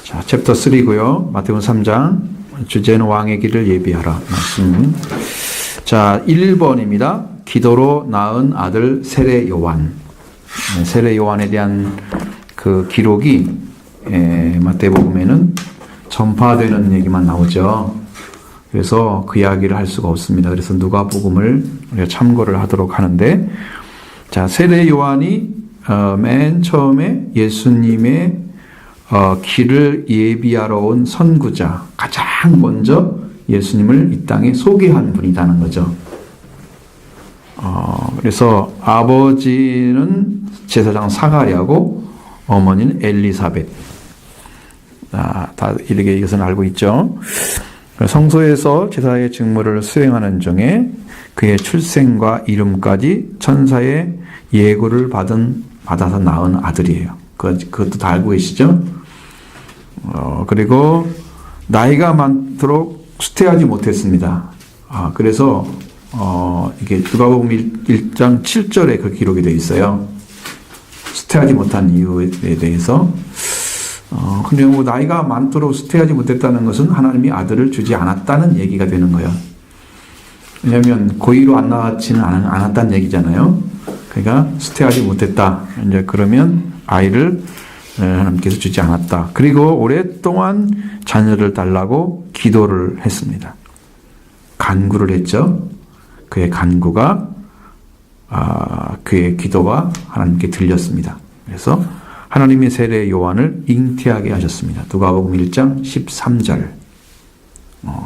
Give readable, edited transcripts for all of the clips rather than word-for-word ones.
자, 챕터 3고요. 마태복음 3장. 주제는 왕의 길을 예비하라. 말씀. 자, 1번입니다. 기도로 낳은 아들 세례 요한. 세례 요한에 대한 그 기록이 마태복음에는 전파되는 얘기만 나오죠. 그래서 그 이야기를 할 수가 없습니다. 그래서 누가복음을 우리가 참고를 하도록 하는데, 자, 세례 요한이 맨 처음에 예수님의 길을 예비하러 온 선구자, 가장 먼저 예수님을 이 땅에 소개한 분이라는 거죠. 그래서 아버지는 제사장 사가랴고 어머니는 엘리사벳. 다 이렇게 이것은 알고 있죠. 성소에서 제사의 직무를 수행하는 중에 그의 출생과 이름까지 천사의 예고를 받아서 낳은 아들이에요. 그것도 다 알고 계시죠? 그리고 나이가 많도록 수태하지 못했습니다. 그래서 이게 누가복음 1장 7절에 그 기록이 되어 있어요. 수태하지 못한 이유에 대해서. 근데 뭐 나이가 많도록 수태하지 못했다는 것은 하나님이 아들을 주지 않았다는 얘기가 되는 거예요. 왜냐하면 고의로 안 낳지는 않았다는 얘기잖아요. 그러니까 수태하지 못했다. 이제 그러면 아이를 하나님께서 주지 않았다. 그리고 오랫동안 자녀를 달라고 기도를 했습니다. 간구를 했죠. 그의 간구가 그의 기도가 하나님께 들렸습니다. 그래서 하나님의 세례 요한을 잉태하게 하셨습니다. 누가복음 1장 13절.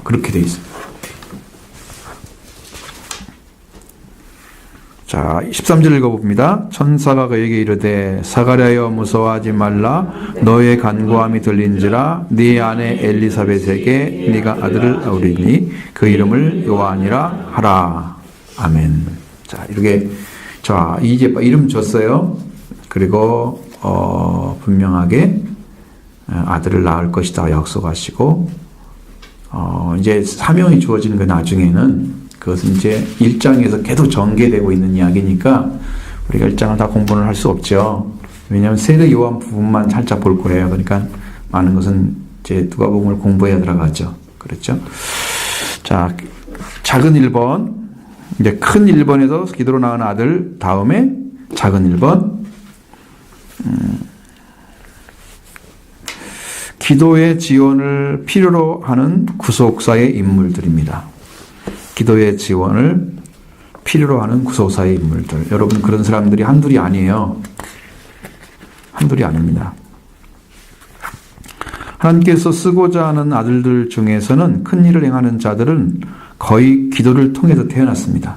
그렇게 되어 있습니다. 자, 13절 읽어봅니다. 천사가 그에게 이르되 사가랴여 무서워하지 말라. 너의 간구함이 들린지라. 네 아내 엘리사벳에게 네가 아들을 낳으리니 그 이름을 요한이라 하라. 아멘. 자, 이렇게 이제 이름 줬어요. 그리고 분명하게 아들을 낳을 것이다 약속하시고, 이제 사명이 주어지는 그 나중에는 그것은 이제 1장에서 계속 전개되고 있는 이야기니까 우리가 1장을 다 공부를 할 수 없죠. 왜냐하면 세례 요한 부분만 살짝 볼 거예요. 그러니까 많은 것은 이제 누가복음을 공부해야 들어가죠. 그렇죠? 자, 작은 1번, 이제 큰 1번에서 기도로 낳은 아들 다음에 작은 1번, 기도의 지원을 필요로 하는 구속사의 인물들입니다. 기도의 지원을 필요로 하는 구속사의 인물들. 여러분, 그런 사람들이 한둘이 아니에요. 한둘이 아닙니다. 하나님께서 쓰고자 하는 아들들 중에서는 큰 일을 행하는 자들은 거의 기도를 통해서 태어났습니다.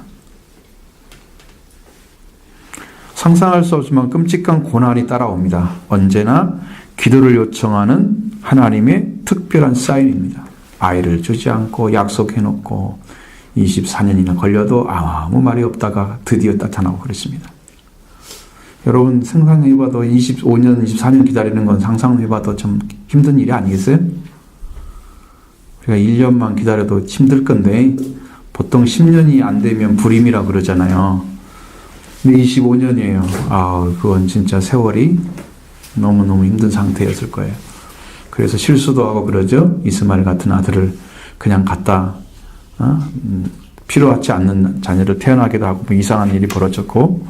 상상할 수 없지만 끔찍한 고난이 따라옵니다. 언제나 기도를 요청하는 하나님의 특별한 사인입니다. 아이를 주지 않고 약속해놓고 24년이나 걸려도 아무 말이 없다가 드디어 나타나고 그렇습니다. 여러분 상상해봐도 25년, 24년 기다리는 건 상상해봐도 좀 힘든 일이 아니겠어요? 우리가 1년만 기다려도 힘들 건데 보통 10년이 안 되면 불임이라고 그러잖아요. 근데 25년이에요. 그건 진짜 세월이 너무너무 힘든 상태였을 거예요. 그래서 실수도 하고 그러죠. 이스마엘 같은 아들을 그냥 갖다 필요하지 않는 자녀를 태어나기도 하고 이상한 일이 벌어졌고,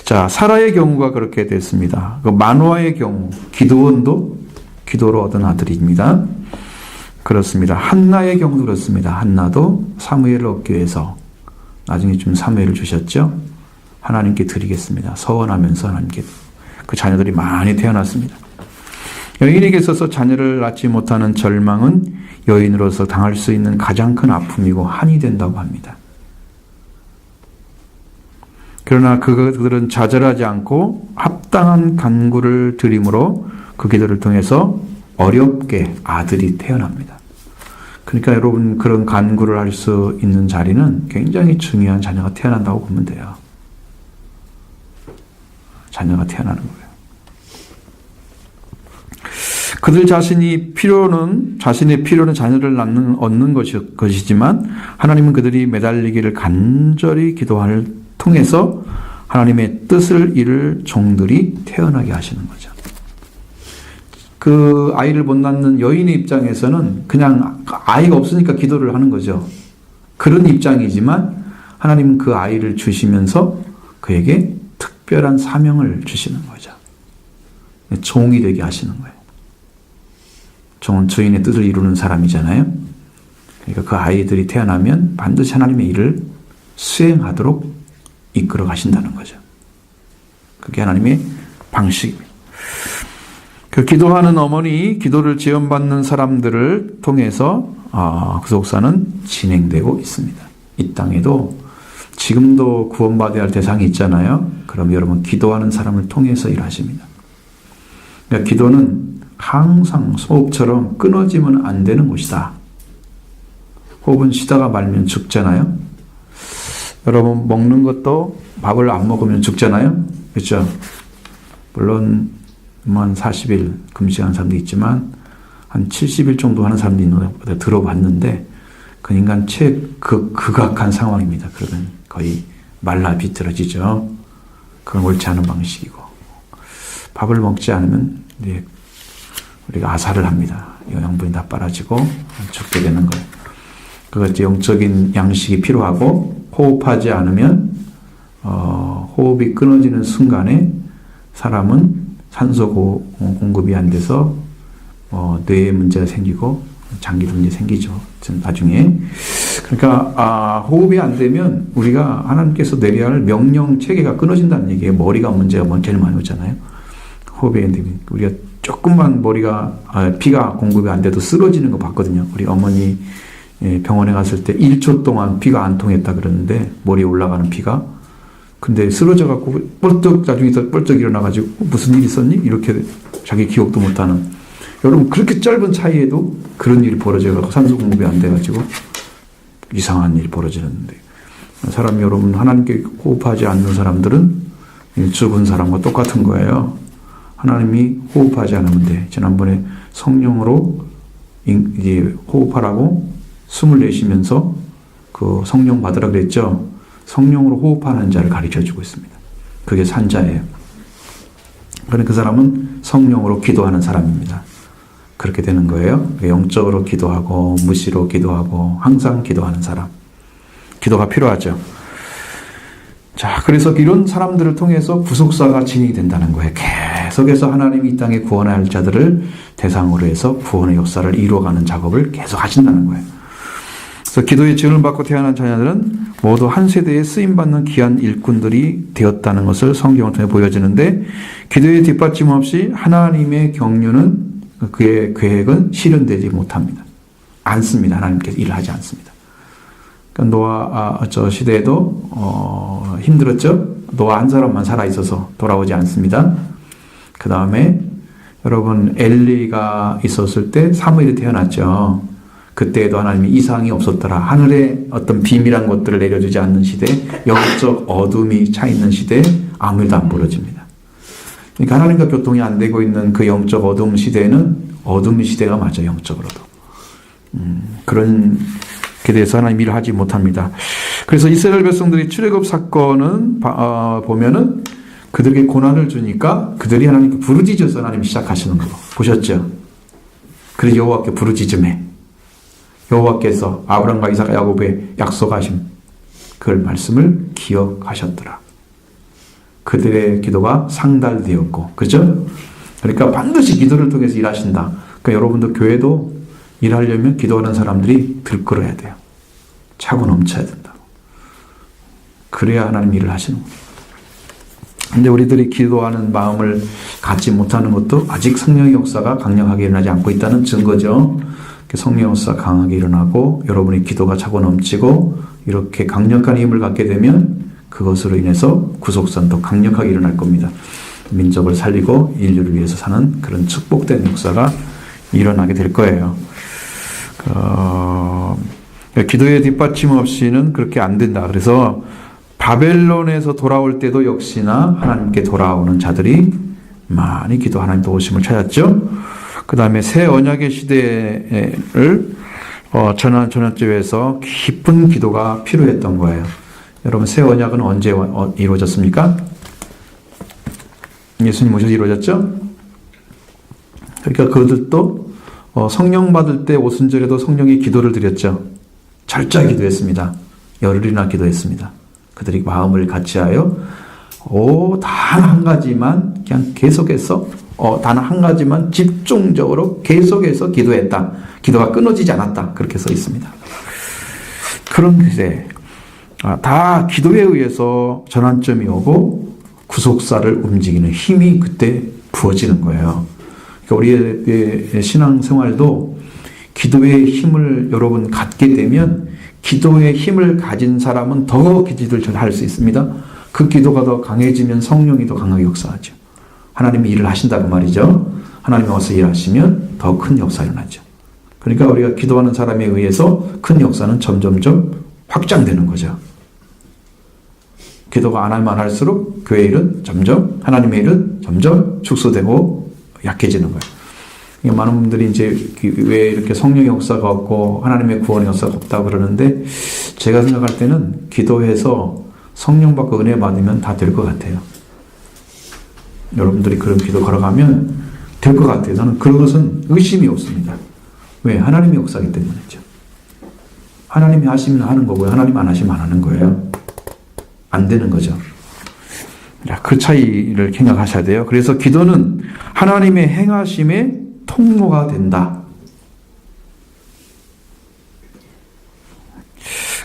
자, 사라의 경우가 그렇게 됐습니다. 그 마노아의 경우, 기드온도 기도로 얻은 아들입니다. 그렇습니다. 한나의 경우도 그렇습니다. 한나도 사무엘을 얻기 위해서 나중에 좀 사무엘을 주셨죠. 하나님께 드리겠습니다. 서원하면서 하나님께. 그 자녀들이 많이 태어났습니다. 여인에게 있어서 자녀를 낳지 못하는 절망은 여인으로서 당할 수 있는 가장 큰 아픔이고 한이 된다고 합니다. 그러나 그들은 좌절하지 않고 합당한 간구를 드림으로 그 기도를 통해서 어렵게 아들이 태어납니다. 그러니까 여러분, 그런 간구를 할 수 있는 자리는 굉장히 중요한 자녀가 태어난다고 보면 돼요. 자녀가 태어나는 거예요. 그들 자신의 필요는 자녀를 얻는 것이지만 하나님은 그들이 매달리기를 간절히 기도를 통해서 하나님의 뜻을 이룰 종들이 태어나게 하시는 거죠. 그 아이를 못 낳는 여인의 입장에서는 그냥 아이가 없으니까 기도를 하는 거죠. 그런 입장이지만 하나님은 그 아이를 주시면서 그에게 특별한 사명을 주시는 거죠. 종이 되게 하시는 거예요. 종은 주인의 뜻을 이루는 사람이잖아요. 그러니까 그 아이들이 태어나면 반드시 하나님의 일을 수행하도록 이끌어 가신다는 거죠. 그게 하나님의 방식입니다. 그 기도하는 어머니, 기도를 지원받는 사람들을 통해서 구속사는 진행되고 있습니다. 이 땅에도 지금도 구원받아야 할 대상이 있잖아요. 그럼 여러분 기도하는 사람을 통해서 일하십니다. 그러니까 기도는 항상 호흡처럼 끊어지면 안 되는 곳이다. 호흡은 쉬다가 말면 죽잖아요. 여러분 먹는 것도 밥을 안 먹으면 죽잖아요. 그렇죠? 물론 한 40일 금식하는 사람도 있지만 한 70일 정도 하는 사람도 있는데 들어봤는데 그 인간 극악한 상황입니다. 그러면 거의 말라 비틀어지죠. 그건 옳지 않은 방식이고 밥을 먹지 않으면 이제 우리가 아사를 합니다. 영양분이 다 빨아지고 죽게 되는 거예요. 그것이 영적인 양식이 필요하고 호흡하지 않으면 호흡이 끊어지는 순간에 사람은 산소 공급이 안 돼서 뇌에 문제가 생기고 장기도 문제 생기죠. 나중에. 그러니까 호흡이 안 되면 우리가 하나님께서 내려야 할 명령 체계가 끊어진다는 얘기예요. 머리가 문제가 제일 많이 오잖아요. 호흡이 안 되면 우리가 조금만 피가 공급이 안 돼도 쓰러지는 거 봤거든요. 우리 어머니 병원에 갔을 때 1초 동안 피가 안 통했다 그러는데 머리에 올라가는 피가 근데 쓰러져갖고 뻘떡 나중에 뻘떡 일어나가지고 무슨 일 있었니? 이렇게 자기 기억도 못하는 여러분 그렇게 짧은 차이에도 그런 일이 벌어져가지고 산소 공급이 안 돼가지고 이상한 일이 벌어지는데 사람 여러분 하나님께 호흡하지 않는 사람들은 죽은 사람과 똑같은 거예요. 하나님이 호흡하지 않으면 돼. 지난번에 성령으로 이제 호흡하라고 숨을 내쉬면서 그 성령 받으라 그랬죠. 성령으로 호흡하는 자를 가르쳐주고 있습니다. 그게 산자예요. 그러니까 그 사람은 성령으로 기도하는 사람입니다. 그렇게 되는 거예요. 영적으로 기도하고 무시로 기도하고 항상 기도하는 사람. 기도가 필요하죠. 자, 그래서 이런 사람들을 통해서 구속사가 진행이 된다는 거예요. 계속해서 하나님이 이 땅에 구원해야 할 자들을 대상으로 해서 구원의 역사를 이루어가는 작업을 계속 하신다는 거예요. 그래서 기도의 지원을 받고 태어난 자녀들은 모두 한 세대에 쓰임받는 귀한 일꾼들이 되었다는 것을 성경을 통해 보여주는데 기도의 뒷받침 없이 하나님의 경륜은 그의 계획은 실현되지 못합니다. 않습니다. 하나님께서 일을 하지 않습니다. 그러니까 노아 저 시대에도 힘들었죠. 노아 한 사람만 살아 있어서 돌아오지 않습니다. 그 다음에 여러분 엘리가 있었을 때 사무엘이 태어났죠. 그때에도 하나님이 이상이 없었더라. 하늘에 어떤 비밀한 것들을 내려주지 않는 시대, 영적 어둠이 차 있는 시대에 아무 일도 안 벌어집니다. 그러니까 하나님과 교통이 안 되고 있는 그 영적 어둠 시대에는 어둠의 시대가 맞아요. 영적으로도. 그런 게 대해서 하나님 일을 하지 못합니다. 그래서 이스라엘 백성들이 출애굽 사건은 보면은 그들에게 고난을 주니까 그들이 하나님께 부르짖어서 하나님 시작하시는 거 보셨죠? 그래서 여호와께 부르짖음해. 여호와께서 아브라함과 이삭과 야곱에 약속하신 그 말씀을 기억하셨더라. 그들의 기도가 상달되었고, 그죠? 그러니까 반드시 기도를 통해서 일하신다. 그러니까 여러분도 교회도 일하려면 기도하는 사람들이 들끓어야 돼요. 차고 넘쳐야 된다고. 그래야 하나님 일을 하시는 거예요. 근데 우리들이 기도하는 마음을 갖지 못하는 것도 아직 성령의 역사가 강력하게 일어나지 않고 있다는 증거죠. 성령의 역사가 강하게 일어나고 여러분의 기도가 차고 넘치고 이렇게 강력한 힘을 갖게 되면 그것으로 인해서 구속선도 강력하게 일어날 겁니다. 민족을 살리고 인류를 위해서 사는 그런 축복된 역사가 일어나게 될 거예요. 기도의 뒷받침 없이는 그렇게 안 된다. 그래서 바벨론에서 돌아올 때도 역시나 하나님께 돌아오는 자들이 많이 기도 하나님 도우심을 찾았죠. 그 다음에 새 언약의 시대를 전환점에서 깊은 기도가 필요했던 거예요. 여러분 새 언약은 언제 이루어졌습니까? 예수님 오셔서 이루어졌죠? 그러니까 그들도 성령 받을 때 오순절에도 성령이 기도를 드렸죠. 철저히 기도했습니다. 열흘이나 기도했습니다. 그들이 마음을 같이하여 단 한 가지만 그냥 계속해서 단 한 가지만 집중적으로 계속해서 기도했다. 기도가 끊어지지 않았다. 그렇게 써 있습니다. 그런데 다 기도에 의해서 전환점이 오고 구속사를 움직이는 힘이 그때 부어지는 거예요. 그러니까 우리의 신앙생활도 기도의 힘을 여러분 갖게 되면 기도의 힘을 가진 사람은 더 기도를 할 수 있습니다. 그 기도가 더 강해지면 성령이 더 강하게 역사하죠. 하나님이 일을 하신다고 말이죠. 하나님이 와서 일하시면 더 큰 역사가 일어나죠. 그러니까 우리가 기도하는 사람에 의해서 큰 역사는 점점점 확장되는 거죠. 기도가 안 하면 할수록 교회 일은 점점, 하나님의 일은 점점 축소되고 약해지는 거예요. 그러니까 많은 분들이 이제 왜 이렇게 성령의 역사가 없고 하나님의 구원의 역사가 없다고 그러는데 제가 생각할 때는 기도해서 성령 받고 은혜 받으면 다 될 것 같아요. 여러분들이 그런 기도 걸어가면 될 것 같아요. 저는 그런 것은 의심이 없습니다. 왜? 하나님의 역사이기 때문이죠. 하나님이 하시면 하는 거고요. 하나님 안 하시면 안 하는 거예요. 안 되는 거죠. 그 차이를 생각하셔야 돼요. 그래서 기도는 하나님의 행하심의 통로가 된다.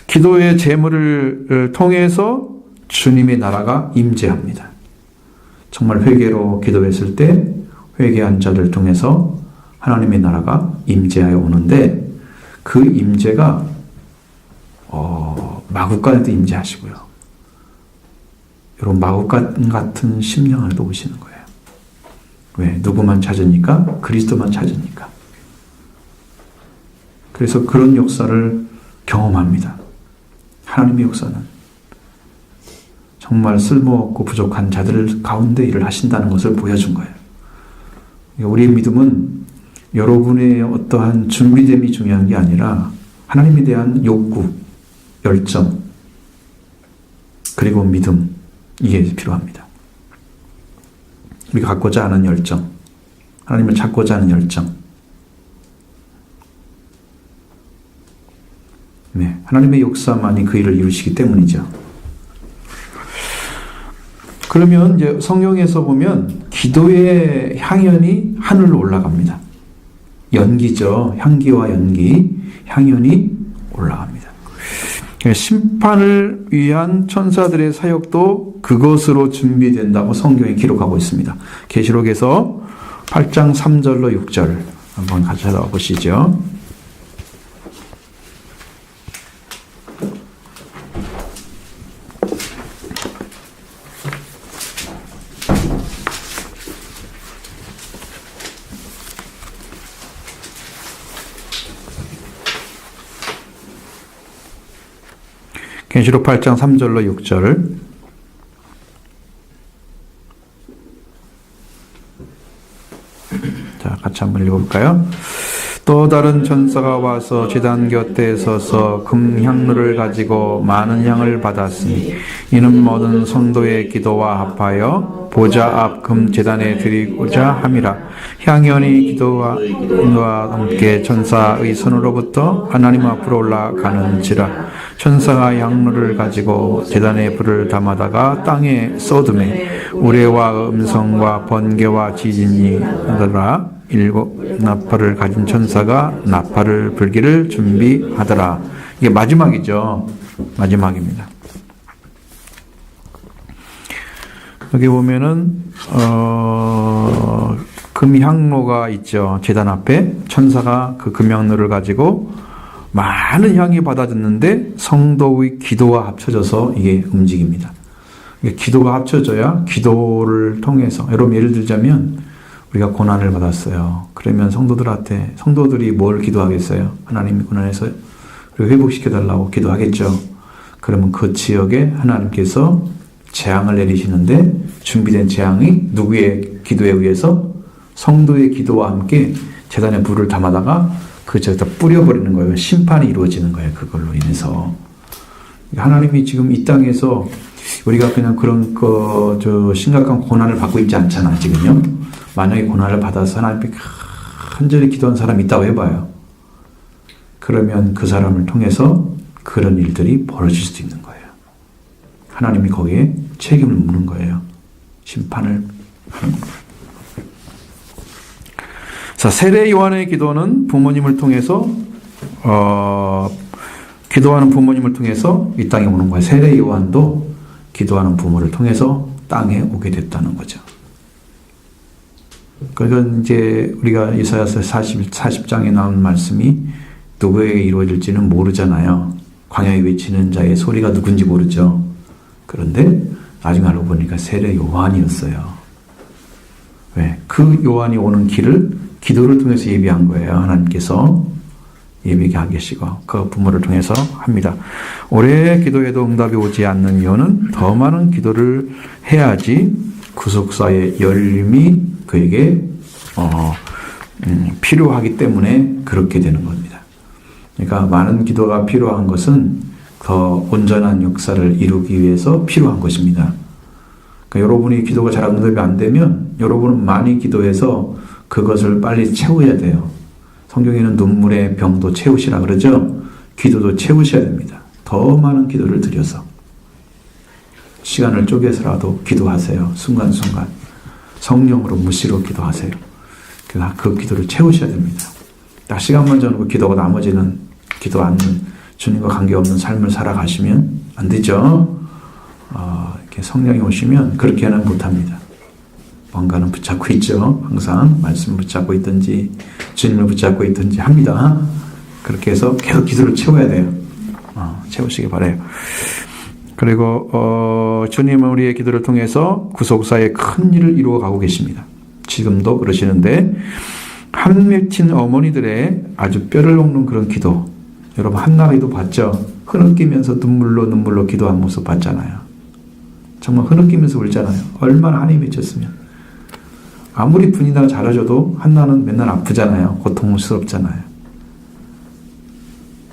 기도의 제물을 통해서 주님의 나라가 임재합니다. 정말 회개로 기도했을 때 회개한 자를 통해서 하나님의 나라가 임재하여 오는데 그 임재가 마국간에도 임재하시고요. 여러분 마국간 같은 심령에도 오시는 거예요. 왜? 누구만 찾으니까? 그리스도만 찾으니까. 그래서 그런 역사를 경험합니다. 하나님의 역사는 정말 쓸모없고 부족한 자들 가운데 일을 하신다는 것을 보여준 거예요. 우리의 믿음은 여러분의 어떠한 준비됨이 중요한 게 아니라 하나님에 대한 욕구, 열정, 그리고 믿음, 이게 필요합니다. 우리가 갖고자 하는 열정, 하나님을 찾고자 하는 열정. 네, 하나님의 역사만이 그 일을 이루시기 때문이죠. 그러면 이제 성경에서 보면 기도의 향연이 하늘로 올라갑니다. 연기죠. 향기와 연기, 향연이 올라갑니다. 심판을 위한 천사들의 사역도 그것으로 준비된다고 성경에 기록하고 있습니다. 계시록에서 8장 3절로 6절 한번 같이 찾아보시죠. 계시록 8장 3절로 6절. 자, 같이 한번 읽어볼까요? 또 다른 천사가 와서 제단 곁에 서서 금향로를 가지고 많은 향을 받았으니 이는 모든 성도의 기도와 합하여 보좌 앞 금제단에 드리고자 함이라. 향연이 기도와 함께 천사의 손으로부터 하나님 앞으로 올라가는지라. 천사가 향로를 가지고 제단에 불을 담아다가 땅에 쏟음에 우레와 음성과 번개와 지진이 나더라. 7 나팔을 가진 천사가 나팔을 불기를 준비하더라. 이게 마지막이죠. 마지막입니다. 여기 보면은 금향로가 있죠. 제단 앞에 천사가 그 금향로를 가지고 많은 향이 받아졌는데 성도의 기도와 합쳐져서 이게 움직입니다. 기도가 합쳐져야 기도를 통해서, 여러분 예를 들자면 우리가 고난을 받았어요. 그러면 성도들이 뭘 기도하겠어요? 하나님이 고난에서 회복시켜달라고 기도하겠죠. 그러면 그 지역에 하나님께서 재앙을 내리시는데 준비된 재앙이 누구의 기도에 의해서? 성도의 기도와 함께 제단에 불을 담아다가 그 지역에다 뿌려버리는 거예요. 심판이 이루어지는 거예요. 그걸로 인해서. 하나님이 지금 이 땅에서 우리가 그냥 그런 심각한 고난을 받고 있지 않잖아, 지금요. 만약에 고난을 받아서 하나님께 간절히 기도한 사람이 있다고 해봐요. 그러면 그 사람을 통해서 그런 일들이 벌어질 수도 있는 거예요. 하나님이 거기에 책임을 묻는 거예요. 심판을 하는 거예요. 자, 세례 요한의 기도는 부모님을 통해서 기도하는 부모님을 통해서 이 땅에 오는 거예요. 세례 요한도 기도하는 부모를 통해서 땅에 오게 됐다는 거죠. 그건 이제 우리가 이사야서 40장에 나온 말씀이 누구에게 이루어질지는 모르잖아요. 광야에 외치는 자의 소리가 누군지 모르죠. 그런데 나중에 알고 보니까 세례 요한이었어요. 왜? 그 요한이 오는 길을 기도를 통해서 예비한 거예요. 하나님께서 예비하게 하시고 그 부모를 통해서 합니다. 오래 기도해도 응답이 오지 않는 이유는 더 많은 기도를 해야지 구속사의 열림이 그에게 필요하기 때문에 그렇게 되는 겁니다. 그러니까 많은 기도가 필요한 것은 더 온전한 역사를 이루기 위해서 필요한 것입니다. 그러니까 여러분이 기도가 잘 응답이 안 되면 여러분은 많이 기도해서 그것을 빨리 채워야 돼요. 성경에는 눈물의 병도 채우시라 그러죠. 기도도 채우셔야 됩니다. 더 많은 기도를 드려서 시간을 쪼개서라도 기도하세요. 순간순간 성령으로 무시로 기도하세요. 그 기도를 채우셔야 됩니다. 딱 시간만 정하고 기도가 나머지는 기도 않는 주님과 관계없는 삶을 살아가시면 안 되죠. 이렇게 성령이 오시면 그렇게는 못합니다. 뭔가는 붙잡고 있죠. 항상 말씀을 붙잡고 있든지 주님을 붙잡고 있든지 합니다. 그렇게 해서 계속 기도를 채워야 돼요. 채우시기 바라요. 그리고 주님은 우리의 기도를 통해서 구속사의 큰 일을 이루어가고 계십니다. 지금도 그러시는데 한 맺힌 어머니들의 아주 뼈를 녹는 그런 기도, 여러분 한나라도 봤죠? 흐느끼면서 눈물로 기도한 모습 봤잖아요. 정말 흐느끼면서 울잖아요. 얼마나 한이 맺혔으면. 아무리 분이나 잘해줘도 한나는 맨날 아프잖아요. 고통스럽잖아요.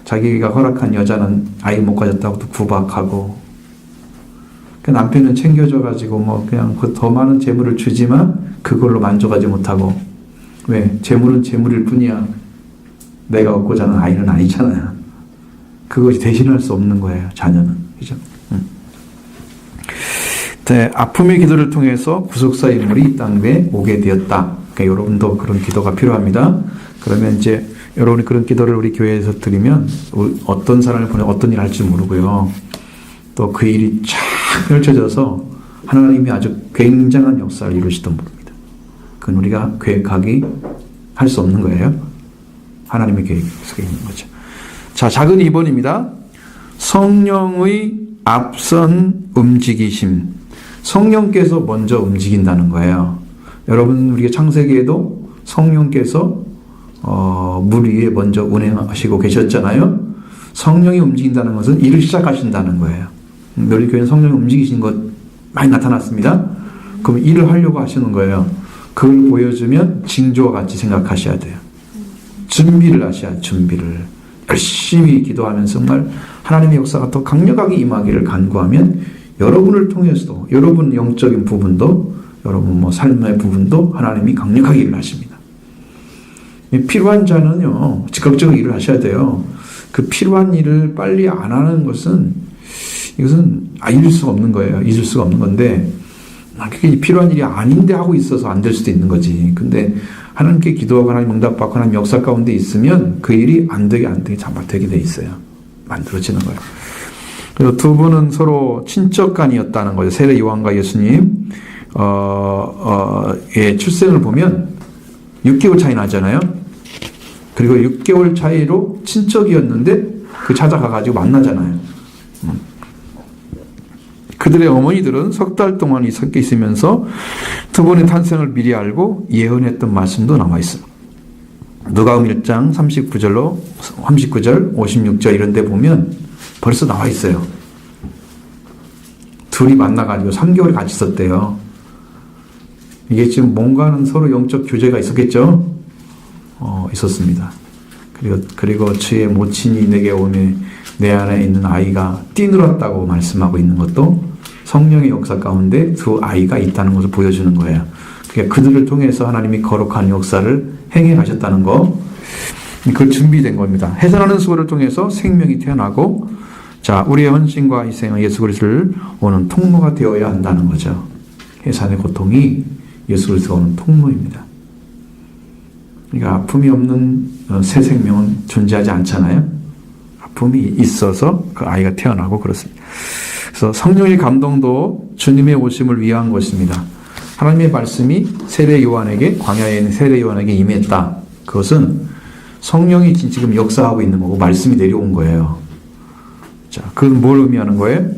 자기가 허락한 여자는 아이 못 가졌다고 또 구박하고, 그 남편은 챙겨줘가지고 뭐 그냥 그 더 많은 재물을 주지만 그걸로 만족하지 못하고, 왜? 재물은 재물일 뿐이야. 내가 얻고자 하는 아이는 아니잖아요. 그것이 대신할 수 없는 거예요. 자녀는. 그죠? 네, 아픔의 기도를 통해서 구속사 인물이 이 땅에 오게 되었다. 그러니까 여러분도 그런 기도가 필요합니다. 그러면 이제 여러분이 그런 기도를 우리 교회에서 드리면 어떤 사람을 보내 어떤 일을 할지 모르고요. 또 그 일이 쫙 펼쳐져서 하나님이 아주 굉장한 역사를 이루시던 모릅니다. 그건 우리가 계획하기 할 수 없는 거예요. 하나님의 계획 속에 있는 거죠. 자, 작은 2번입니다. 성령의 앞선 움직이심. 성령께서 먼저 움직인다는 거예요. 여러분, 우리가 창세기에도 성령께서 물 위에 먼저 운행하시고 계셨잖아요. 성령이 움직인다는 것은 일을 시작하신다는 거예요. 우리 교회는 성령이 움직이신 것 많이 나타났습니다. 그럼 일을 하려고 하시는 거예요. 그걸 보여주면 징조와 같이 생각하셔야 돼요. 준비를 하셔야 준비를. 열심히 기도하면서 정말 하나님의 역사가 더 강력하게 임하기를 간구하면 여러분을 통해서도 여러분 영적인 부분도 여러분 뭐 삶의 부분도 하나님이 강력하게 일을 하십니다. 필요한 자는요 즉각적으로 일을 하셔야 돼요. 그 필요한 일을 빨리 안 하는 것은 이것은 잊을 수가 없는 거예요. 잊을 수가 없는 건데 그게 필요한 일이 아닌데 하고 있어서 안 될 수도 있는 거지. 근데 하나님께 기도하고 하나님 응답받고 하나님 역사 가운데 있으면 그 일이 안 되게 잠깐 되게 돼 있어요. 만들어지는 거예요. 그리고 두 분은 서로 친척간이었다는 거죠. 세례 요한과 예수님 의 출생을 보면 6개월 차이 나잖아요. 그리고 6개월 차이로 친척이었는데 그 찾아가가지고 만나잖아요. 그들의 어머니들은 석 달 동안 섞여 있으면서 두 분의 탄생을 미리 알고 예언했던 말씀도 남아 있습니다. 누가복음 1장 39절, 56절 이런 데 보면 벌써 나와 있어요. 둘이 만나가지고 3개월 같이 있었대요. 이게 지금 뭔가는 서로 영적 교제가 있었겠죠? 있었습니다. 그리고 주의 모친이 내게 오매 내 안에 있는 아이가 뛰놀았다고 말씀하고 있는 것도 성령의 역사 가운데 두 아이가 있다는 것을 보여주는 거예요. 그러니까 그들을 통해서 하나님이 거룩한 역사를 행해 가셨다는 거, 그 준비된 겁니다. 해산하는 수고를 통해서 생명이 태어나고, 자, 우리의 헌신과 희생은 예수 그리스도를 오는 통로가 되어야 한다는 거죠. 해산의 고통이 예수 그리스도가 오는 통로입니다. 그러니까 아픔이 없는 새 생명은 존재하지 않잖아요. 아픔이 있어서 그 아이가 태어나고 그렇습니다. 그래서 성령의 감동도 주님의 오심을 위한 것입니다. 하나님의 말씀이 세례 요한에게, 광야에 있는 세례 요한에게 임했다. 그것은 성령이 지금 역사하고 있는 거고 말씀이 내려온 거예요. 자, 그건 뭘 의미하는 거예요?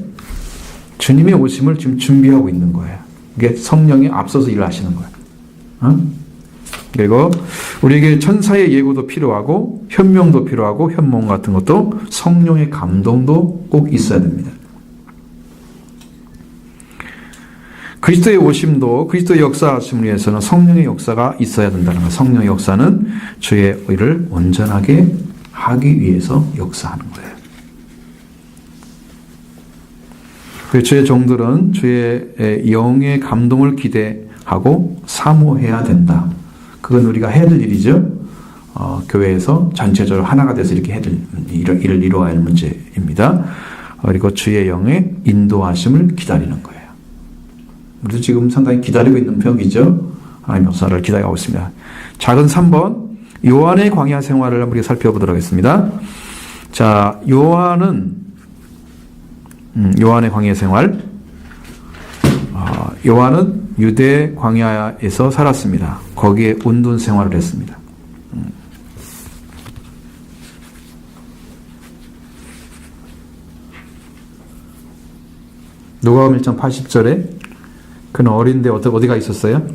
주님의 오심을 지금 준비하고 있는 거예요. 이게 성령이 앞서서 일을 하시는 거예요. 그리고 우리에게 천사의 예고도 필요하고 현명도 필요하고 현몽 같은 것도 성령의 감동도 꼭 있어야 됩니다. 그리스도의 오심도 그리스도의 역사하심을 위해서는 성령의 역사가 있어야 된다는 거예요. 성령의 역사는 주의 의를 온전하게 하기 위해서 역사하는 거예요. 주의 종들은 주의 영의 감동을 기대하고 사모해야 된다. 그건 우리가 해야 될 일이죠. 교회에서 전체적으로 하나가 돼서 이렇게 해야 될 일을 이루어야 할 문제입니다. 그리고 주의 영의 인도하심을 기다리는 거예요. 우리도 지금 상당히 기다리고 있는 벽이죠. 하나님의 역사를 기다리고 있습니다. 작은 3번, 요한의 광야 생활을 우리가 살펴보도록 하겠습니다. 자, 요한의 광야 생활. 요한은 유대 광야에서 살았습니다. 거기에 운동 생활을 했습니다. 누가복음 1장 80절에 그는 어린데 어디가 있었어요?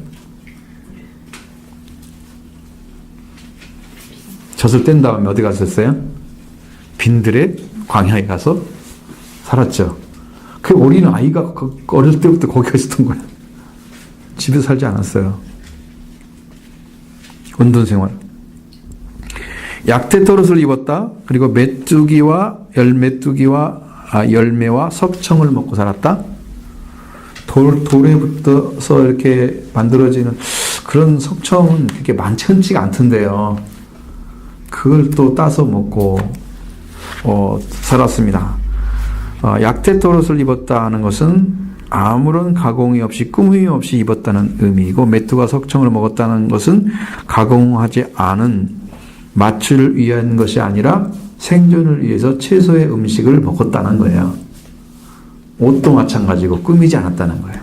젖을 뗀 다음에 어디 갔었어요? 빈들의 광야에 가서 살았죠. 그 어린 아이가 어릴 때부터 거기가 있었던 거예요. 집에서 살지 않았어요. 운동 생활. 약태토롯을 입었다. 그리고 메뚜기와 열매와 석청을 먹고 살았다. 돌에 붙어서 이렇게 만들어지는 그런 석청은 그렇게 흔치가 않던데요. 그걸 또 따서 먹고 살았습니다. 약태토롯을 입었다 하는 것은 아무런 가공이 없이 꾸밈이 없이 입었다는 의미이고, 메뚜기와 석청을 먹었다는 것은 가공하지 않은 마취를 위한 것이 아니라 생존을 위해서 채소의 음식을 먹었다는 거예요. 옷도 마찬가지고 꾸미지 않았다는 거예요.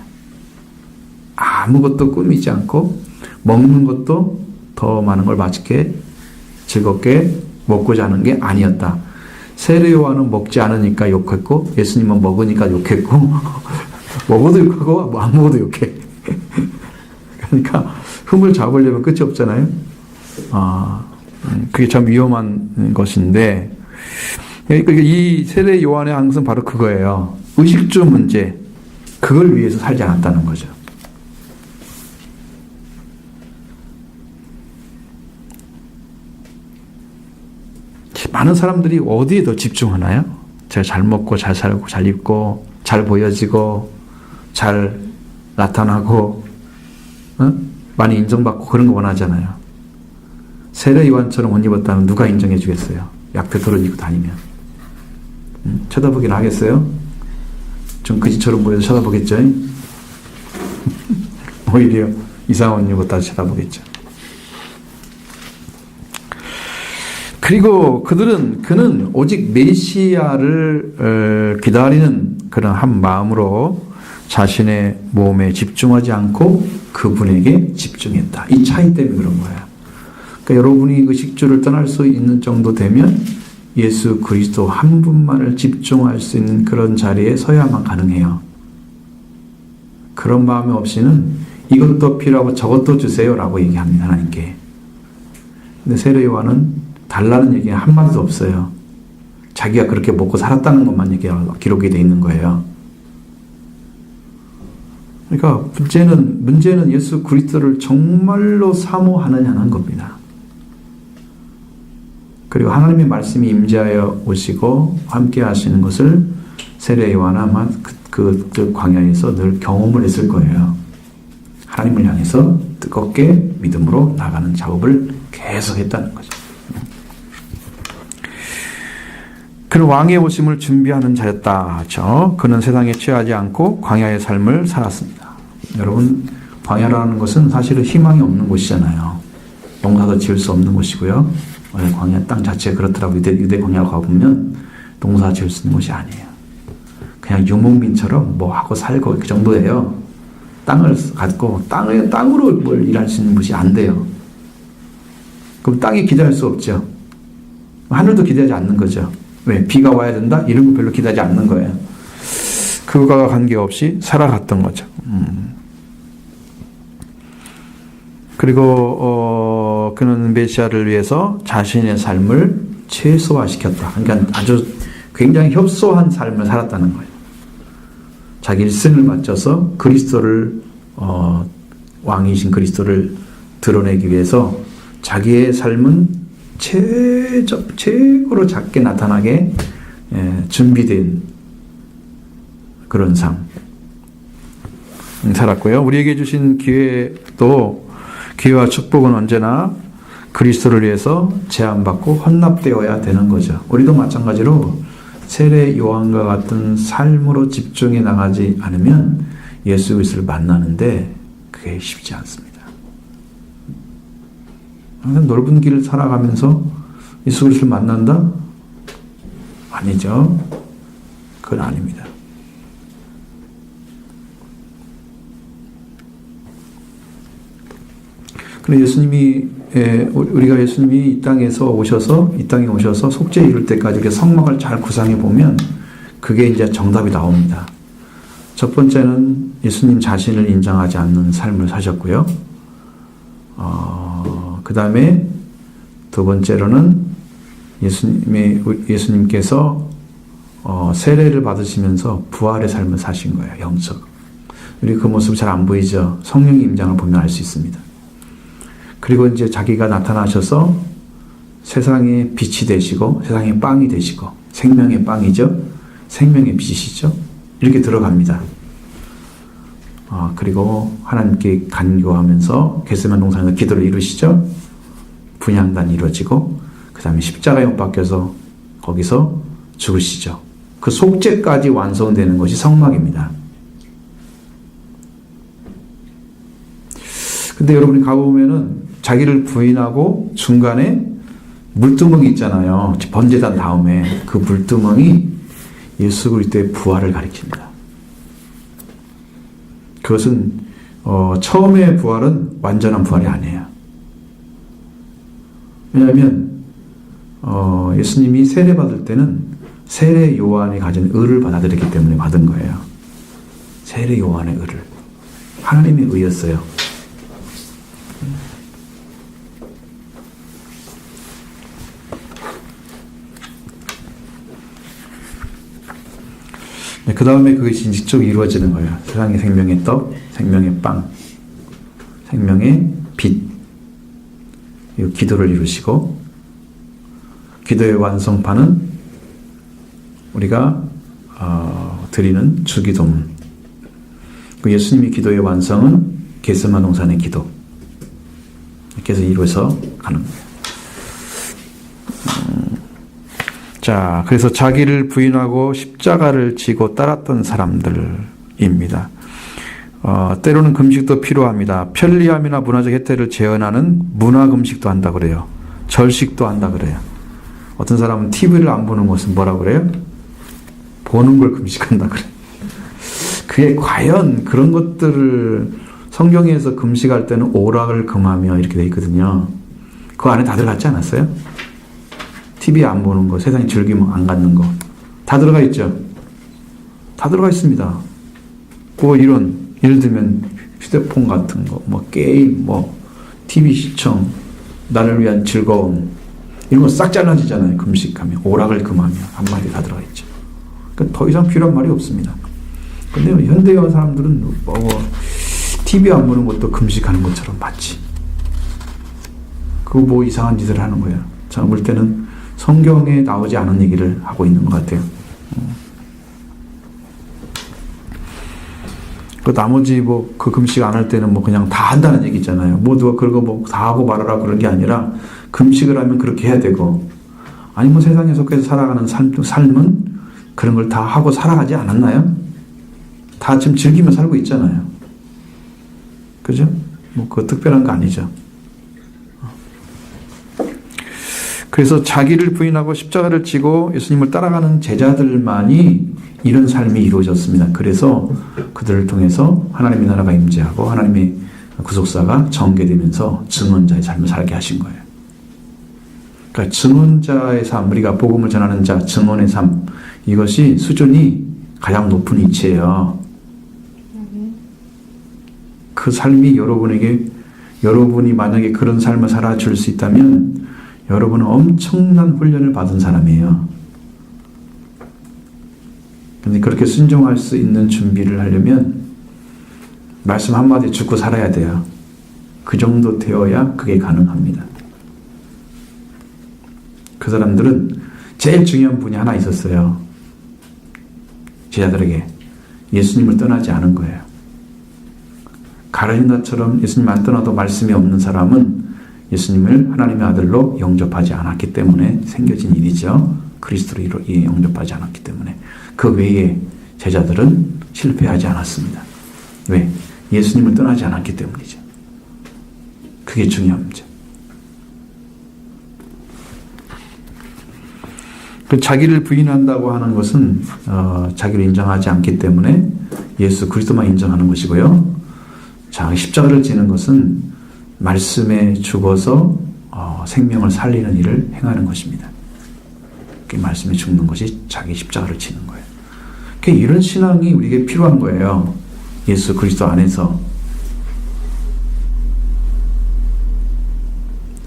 아무것도 꾸미지 않고 먹는 것도 더 많은 걸 맛있게 즐겁게 먹고자 하는 게 아니었다. 세례 요한은 먹지 않으니까 욕했고, 예수님은 먹으니까 욕했고, 먹어도 욕하고 안 먹어도 욕해. 그러니까 흠을 잡으려면 끝이 없잖아요. 그게 참 위험한 것인데, 그러니까 이 세례 요한의 항상 바로 그거예요. 의식주 문제, 그걸 위해서 살지 않았다는 거죠. 많은 사람들이 어디에 더 집중하나요? 제가 잘 먹고 잘 살고 잘 입고 잘 보여지고 잘 나타나고 많이 인정받고 그런 거 원하잖아요. 세례 요한처럼 옷 입었다면 누가 인정해 주겠어요? 약태토를 입고 다니면. 쳐다보긴 하겠어요? 좀 그지처럼 보여서 쳐다보겠죠? 오히려 이상한 옷 입었다 쳐다보겠죠. 그리고 그는 오직 메시아를 기다리는 그런 한 마음으로 자신의 몸에 집중하지 않고 그분에게 집중했다. 이 차이 때문에 그런 거야. 그러니까 여러분이 그 식주를 떠날 수 있는 정도 되면 예수 그리스도 한 분만을 집중할 수 있는 그런 자리에 서야만 가능해요. 그런 마음이 없이는 이것도 필요하고 저것도 주세요라고 얘기합니다. 하나님께. 근데 세례 요한은 달라는 얘기는 한마디도 없어요. 자기가 그렇게 먹고 살았다는 것만 기록이 되어 있는 거예요. 그러니까 문제는 예수 그리스도를 정말로 사모하느냐는 겁니다. 그리고 하나님의 말씀이 임재하여 오시고 함께 하시는 것을 세례 요한은 아마 그 광야에서 늘 경험을 했을 거예요. 하나님을 향해서 뜨겁게 믿음으로 나가는 작업을 계속했다는 거죠. 그는 왕의 오심을 준비하는 자였다. 그는 세상에 취하지 않고 광야의 삶을 살았습니다. 여러분, 광야라는 것은 사실은 희망이 없는 곳이잖아요. 농사도 지을 수 없는 곳이고요. 광야 땅 자체가 그렇더라고요. 유대 광야 가보면 농사 지을 수 있는 곳이 아니에요. 그냥 유목민처럼 뭐 하고 살고 그 정도예요. 땅을 갖고 땅으로 뭘 일할 수 있는 곳이 안 돼요. 그럼 땅이 기대할 수 없죠. 하늘도 기대하지 않는 거죠. 왜? 비가 와야 된다? 이런 거 별로 기대하지 않는 거예요. 그거와 관계없이 살아갔던 거죠. 그리고 그는 메시아를 위해서 자신의 삶을 최소화시켰다. 그러니까 아주 굉장히 협소한 삶을 살았다는 거예요. 자기 일생을 바쳐서 그리스도를 왕이신 그리스도를 드러내기 위해서 자기의 삶은 최고로 작게 나타나게 준비된 그런 삶 살았고요. 우리에게 주신 기회와 축복은 언제나 그리스도를 위해서 제한받고 헌납되어야 되는 거죠. 우리도 마찬가지로 세례 요한과 같은 삶으로 집중해 나가지 않으면 예수 그리스도를 만나는데 그게 쉽지 않습니다. 항상 넓은 길을 살아가면서 예수 그리스도를 만난다? 아니죠. 그건 아닙니다. 그런데 우리가 예수님이 이 땅에 오셔서 속죄 이룰 때까지 이렇게 성막을 잘 구상해 보면 그게 이제 정답이 나옵니다. 첫 번째는 예수님 자신을 인정하지 않는 삶을 사셨고요. 그 다음에 두 번째로는 예수님께서 세례를 받으시면서 부활의 삶을 사신 거예요. 영적. 우리 그 모습 잘 안 보이죠? 성령의 임장을 보면 알 수 있습니다. 그리고 이제 자기가 나타나셔서 세상의 빛이 되시고 세상의 빵이 되시고 생명의 빵이죠. 생명의 빛이시죠. 이렇게 들어갑니다. 그리고 하나님께 간구하면서 겟세마네 동산에서 기도를 이루시죠. 분향단이 이루어지고 그 다음에 십자가에 못 박혀서 거기서 죽으시죠. 그 속죄까지 완성되는 것이 성막입니다. 근데 여러분이 가보면은 자기를 부인하고 중간에 물두멍이 있잖아요. 번제단 다음에 그 물두멍이 예수 그리스도의 부활을 가리킵니다. 그것은 처음의 부활은 완전한 부활이 아니에요. 왜냐하면 예수님이 세례 받을 때는 세례 요한이 가진 의를 받아들였기 때문에 받은 거예요. 세례 요한의 의를. 하나님의 의였어요. 그 다음에 그것이 직접 이루어지는 거예요. 세상의 생명의 떡, 생명의 빵, 생명의 빛. 기도를 이루시고 기도의 완성판은 우리가 드리는 주기도문. 그 예수님의 기도의 완성은 겟세마네 동산의 기도. 이렇게 해서 이루어서 가는 거예요. 자, 그래서 자기를 부인하고 십자가를 지고 따랐던 사람들입니다. 때로는 금식도 필요합니다. 편리함이나 문화적 혜택을 제한하는 문화 금식도 한다 그래요. 절식도 한다 그래요. 어떤 사람은 TV를 안 보는 것은 뭐라 그래요? 보는 걸 금식한다 그래요. 그게 과연 그런 것들을 성경에서 금식할 때는 오락을 금하며 이렇게 돼 있거든요. 그 안에 다 들어갔지 않았어요? TV 안 보는 거, 세상에 즐기면 안 갖는 거. 다 들어가 있죠? 다 들어가 있습니다. 예를 들면 휴대폰 같은 거, 게임, TV 시청, 나를 위한 즐거움, 이런 거 싹 잘라지잖아요. 금식하며, 오락을 금하며, 한마디 다 들어가 있죠. 그러니까 더 이상 필요한 말이 없습니다. 근데 현대화 사람들은 TV 안 보는 것도 금식하는 것처럼 마치. 그거 이상한 짓을 하는 거예요. 저는 볼 때는 성경에 나오지 않은 얘기를 하고 있는 것 같아요. 그 나머지 뭐 그 금식 안 할 때는 뭐 그냥 다 한다는 얘기 있잖아요. 모두가 그거 뭐 다 하고 말아라 그런 게 아니라 금식을 하면 그렇게 해야 되고, 아니 뭐 세상에 속해서 살아가는 삶은 그런 걸 다 하고 살아가지 않았나요? 다 지금 즐기며 살고 있잖아요. 그죠? 뭐 그거 특별한 거 아니죠. 그래서 자기를 부인하고 십자가를 지고 예수님을 따라가는 제자들만이 이런 삶이 이루어졌습니다. 그래서 그들을 통해서 하나님의 나라가 임재하고 하나님의 구속사가 전개되면서 증언자의 삶을 살게 하신 거예요. 그러니까 증언자의 삶, 우리가 복음을 전하는 자, 증언의 삶, 이것이 수준이 가장 높은 위치예요. 그 삶이 여러분이 만약에 그런 삶을 살아줄 수 있다면 여러분은 엄청난 훈련을 받은 사람이에요. 근데 그렇게 순종할 수 있는 준비를 하려면 말씀 한마디 죽고 살아야 돼요. 그 정도 되어야 그게 가능합니다. 그 사람들은 제일 중요한 분이 하나 있었어요. 제자들에게 예수님을 떠나지 않은 거예요. 가르신다처럼 예수님 안 떠나도 말씀이 없는 사람은 예수님을 하나님의 아들로 영접하지 않았기 때문에 생겨진 일이죠. 그리스도로 영접하지 않았기 때문에. 그 외에 제자들은 실패하지 않았습니다. 왜? 예수님을 떠나지 않았기 때문이죠. 그게 중요한 문제. 그 자기를 부인한다고 하는 것은 자기를 인정하지 않기 때문에 예수 그리스도만 인정하는 것이고요. 자, 십자가를 지는 것은 말씀에 죽어서 생명을 살리는 일을 행하는 것입니다. 그 말씀에 죽는 것이 자기 십자가를 지는 거예요. 이런 신앙이 우리에게 필요한 거예요. 예수 그리스도 안에서.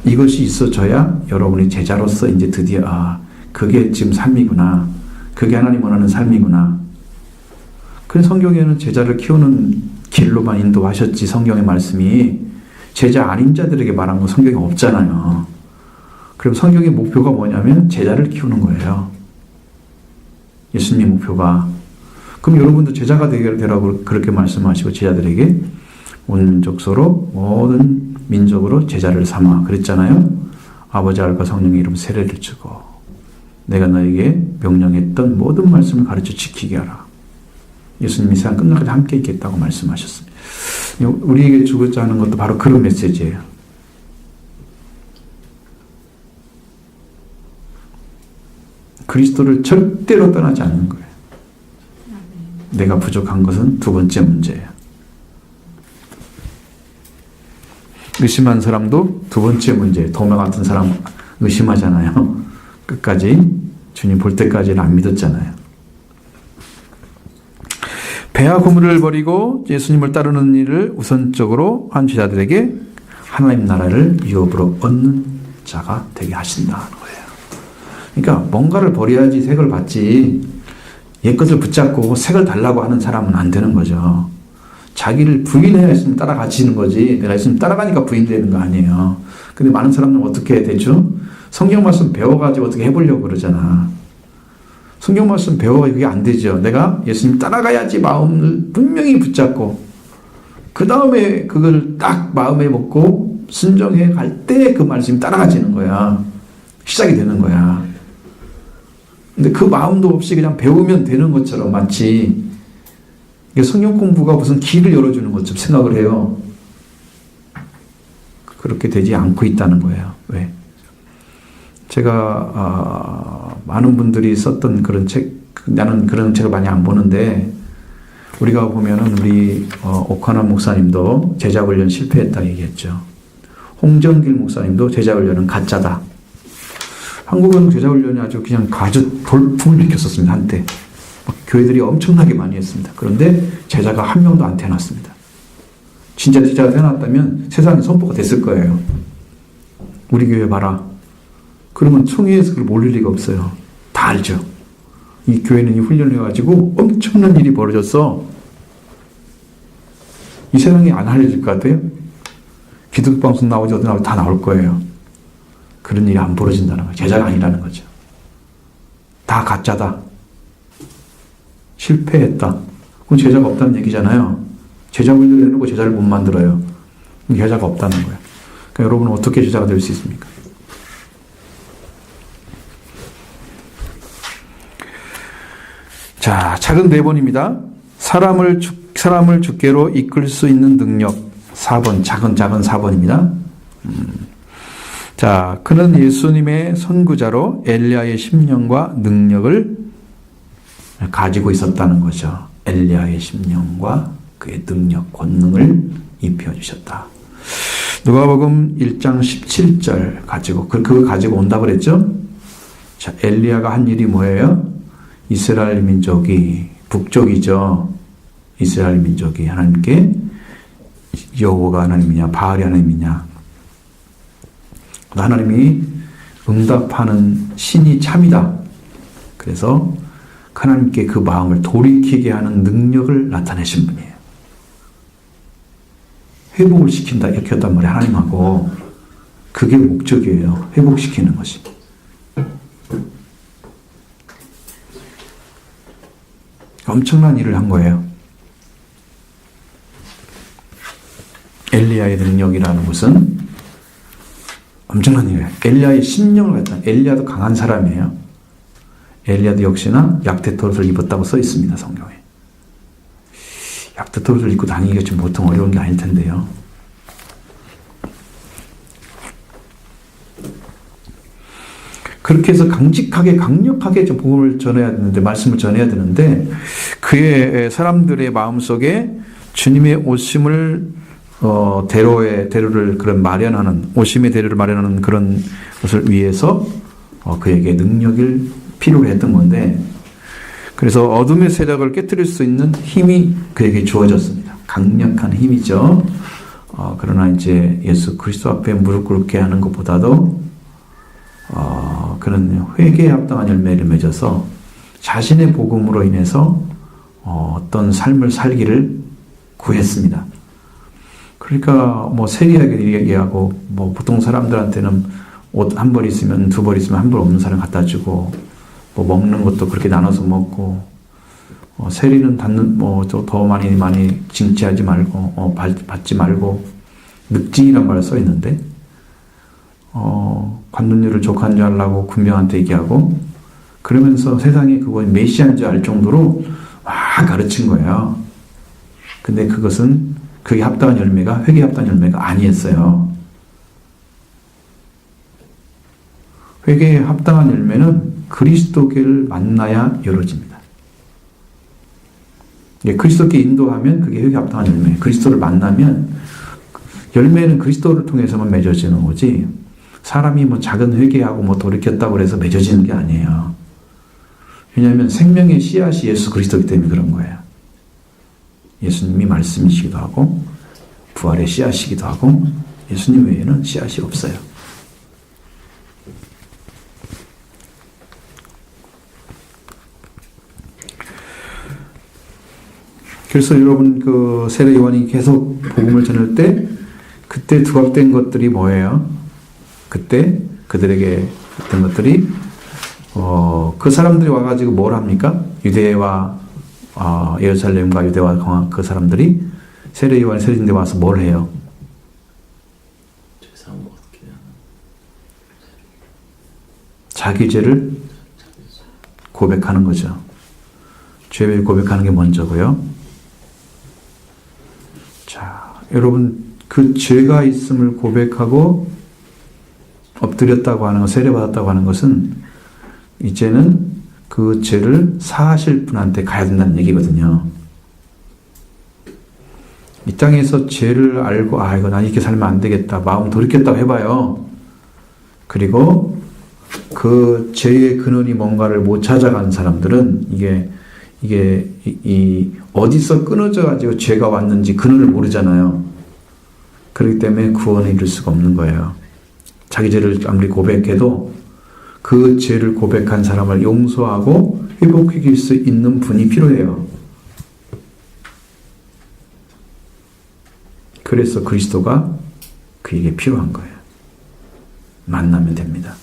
이것이 있어져야 여러분이 제자로서 이제 드디어 그게 지금 삶이구나. 그게 하나님 원하는 삶이구나. 그래서 성경에는 제자를 키우는 길로만 인도하셨지 성경의 말씀이 제자 아닌 자들에게 말한 건 성경에 없잖아요. 그럼 성경의 목표가 뭐냐면 제자를 키우는 거예요. 예수님의 목표가. 그럼 여러분도 제자가 되라고 그렇게 말씀하시고 제자들에게 온 민족서로 모든 민족으로 제자를 삼아 그랬잖아요. 아버지 아들과 성령의 이름 세례를 주고 내가 너에게 명령했던 모든 말씀을 가르쳐 지키게 하라. 예수님이 세상 끝날까지 함께 있겠다고 말씀하셨습니다. 우리에게 주고자 하는 것도 바로 그런 메시지예요. 그리스도를 절대로 떠나지 않는 거예요. 내가 부족한 것은 두 번째 문제예요. 의심한 사람도 두 번째 문제예요. 도마 같은 사람 의심하잖아요. 끝까지 주님 볼 때까지는 안 믿었잖아요. 배와 고물을 버리고 예수님을 따르는 일을 우선적으로 한 제자들에게 하나님 나라를 유업으로 얻는 자가 되게 하신다는 거예요. 그러니까 뭔가를 버려야지 새 걸 받지 옛것을 붙잡고 새 걸 달라고 하는 사람은 안 되는 거죠. 자기를 부인해야 예수님 따라가지는 거지 내가 예수님 따라가니까 부인되는 거 아니에요. 근데 많은 사람들은 어떻게 해야 되죠? 성경 말씀 배워가지고 어떻게 해보려고 그러잖아. 성경 말씀 배워가지고 그게 안 되죠. 내가 예수님 따라가야지 마음을 분명히 붙잡고 그 다음에 그걸 딱 마음에 먹고 순종해 갈 때 그 말씀이 따라가지는 거야. 시작이 되는 거야. 근데 그 마음도 없이 그냥 배우면 되는 것처럼 마치 성경 공부가 무슨 길을 열어주는 것처럼 생각을 해요. 그렇게 되지 않고 있다는 거예요. 왜? 제가 많은 분들이 썼던 그런 책, 나는 그런 책을 많이 안 보는데 우리가 보면은 우리 오카나 목사님도 제자훈련 실패했다 얘기했죠. 홍정길 목사님도 제자훈련은 가짜다. 한국은 제자훈련이 아주 돌풍을 일으켰었습니다. 한때 교회들이 엄청나게 많이 했습니다. 그런데 제자가 한 명도 안 태어났습니다. 진짜 제자가 태어났다면 세상에 선포가 됐을 거예요. 우리 교회 봐라. 그러면 총회에서 그걸 몰릴 리가 없어요. 다 알죠. 이 교회는 이 훈련을 해가지고 엄청난 일이 벌어졌어. 이 세상에 안 알려질 것 같아요? 기독방송 나오지 어디 나오지 다 나올 거예요. 그런 일이 안 벌어진다는 거예요. 제자가 아니라는 거죠. 다 가짜다. 실패했다. 그건 제자가 없다는 얘기잖아요. 제자분들 해놓고 제자를 못 만들어요. 제자가 없다는 거예요. 그러니까 여러분은 어떻게 제자가 될 수 있습니까? 자, 작은 네 번입니다. 사람을 주께로 이끌 수 있는 능력. 4번, 작은 4번입니다. 자, 그는 예수님의 선구자로 엘리야의 심령과 능력을 가지고 있었다는 거죠. 엘리야의 심령과 그의 능력, 권능을 입혀주셨다. 누가복음 1장 17절 가지고 그거 가지고 온다고 그랬죠? 자, 엘리야가 한 일이 뭐예요? 이스라엘 민족이 북쪽이죠. 이스라엘 민족이 하나님께 여호와가 하나님이냐 바알이 하나님이냐 하나님이 응답하는 신이 참이다. 그래서 하나님께 그 마음을 돌이키게 하는 능력을 나타내신 분이에요. 회복을 시킨다 이렇게 했단 말이에요. 하나님하고 그게 목적이에요. 회복시키는 것이. 엄청난 일을 한 거예요. 엘리야의 능력이라는 것은 엄청난 일이에요. 엘리야의 심령을 갖다. 엘리야도 강한 사람이에요. 엘리야도 역시나 약대토릇을 입었다고 써 있습니다. 성경에. 약대토릇을 입고 다니기가 좀 보통 어려운 게 아닐 텐데요. 그렇게 해서 강력하게 좀 복음을 전해야 되는데, 말씀을 전해야 되는데, 그의 사람들의 마음속에 주님의 오심을 대로를 오심의 대로를 마련하는 그런 것을 위해서 그에게 능력을 필요로 했던 건데, 그래서 어둠의 세력을 깨뜨릴 수 있는 힘이 그에게 주어졌습니다. 강력한 힘이죠. 그러나 이제 예수 그리스도 앞에 무릎 꿇게 하는 것보다도 그런 회개에 합당한 열매를 맺어서 자신의 복음으로 인해서 어떤 삶을 살기를 구했습니다. 그러니까 뭐 세리하게 얘기하고 뭐 보통 사람들한테는 옷 한 벌 있으면 두 벌 있으면 한 벌 없는 사람 갖다 주고 뭐 먹는 것도 그렇게 나눠서 먹고 세리는 더 많이 징치하지 말고 받지 말고 늑징이란 말을 써 있는데 관둔율을 족한 줄 알라고 군병한테 얘기하고 그러면서 세상에 그거 메시아인 줄 알 정도로 막 가르친 거예요. 근데 그게 합당한 열매가 회개에 합당한 열매가 아니었어요. 회개에 합당한 열매는 그리스도께를 만나야 이루어집니다. 그리스도께 인도하면 그게 회개에 합당한 열매. 그리스도를 만나면 열매는 그리스도를 통해서만 맺어지는 거지 사람이 뭐 작은 회개하고 돌이켰다고 해서 맺어지는 게 아니에요. 왜냐하면 생명의 씨앗이 예수 그리스도이기 때문에 그런 거예요. 예수님이 말씀이시기도 하고 부활의 씨앗이기도 하고 예수님 외에는 씨앗이 없어요. 그래서 여러분 그 세례 요한이 계속 복음을 전할 때 그때 두각된 것들이 뭐예요? 그때 그들에게 했던 것들이 그 사람들이 와가지고 뭘 합니까? 유대와 예루살렘과 유대와 그 사람들이 세례 요한이 세례인데 와서 뭘 해요? 자기 죄를 고백하는 거죠. 죄를 고백하는 게 먼저고요. 자, 여러분 그 죄가 있음을 고백하고 엎드렸다고 하는 것, 세례받았다고 하는 것은 이제는 그 죄를 사하실 분한테 가야 된다는 얘기거든요. 이 땅에서 죄를 알고 이거 난 이렇게 살면 안 되겠다. 마음 돌이켰다고 해봐요. 그리고 그 죄의 근원이 뭔가를 못 찾아간 사람들은 이게 어디서 끊어져 가지고 죄가 왔는지 근원을 모르잖아요. 그렇기 때문에 구원을 이룰 수가 없는 거예요. 자기 죄를 아무리 고백해도 그 죄를 고백한 사람을 용서하고 회복시킬 수 있는 분이 필요해요. 그래서 그리스도가 그에게 필요한 거예요. 만나면 됩니다.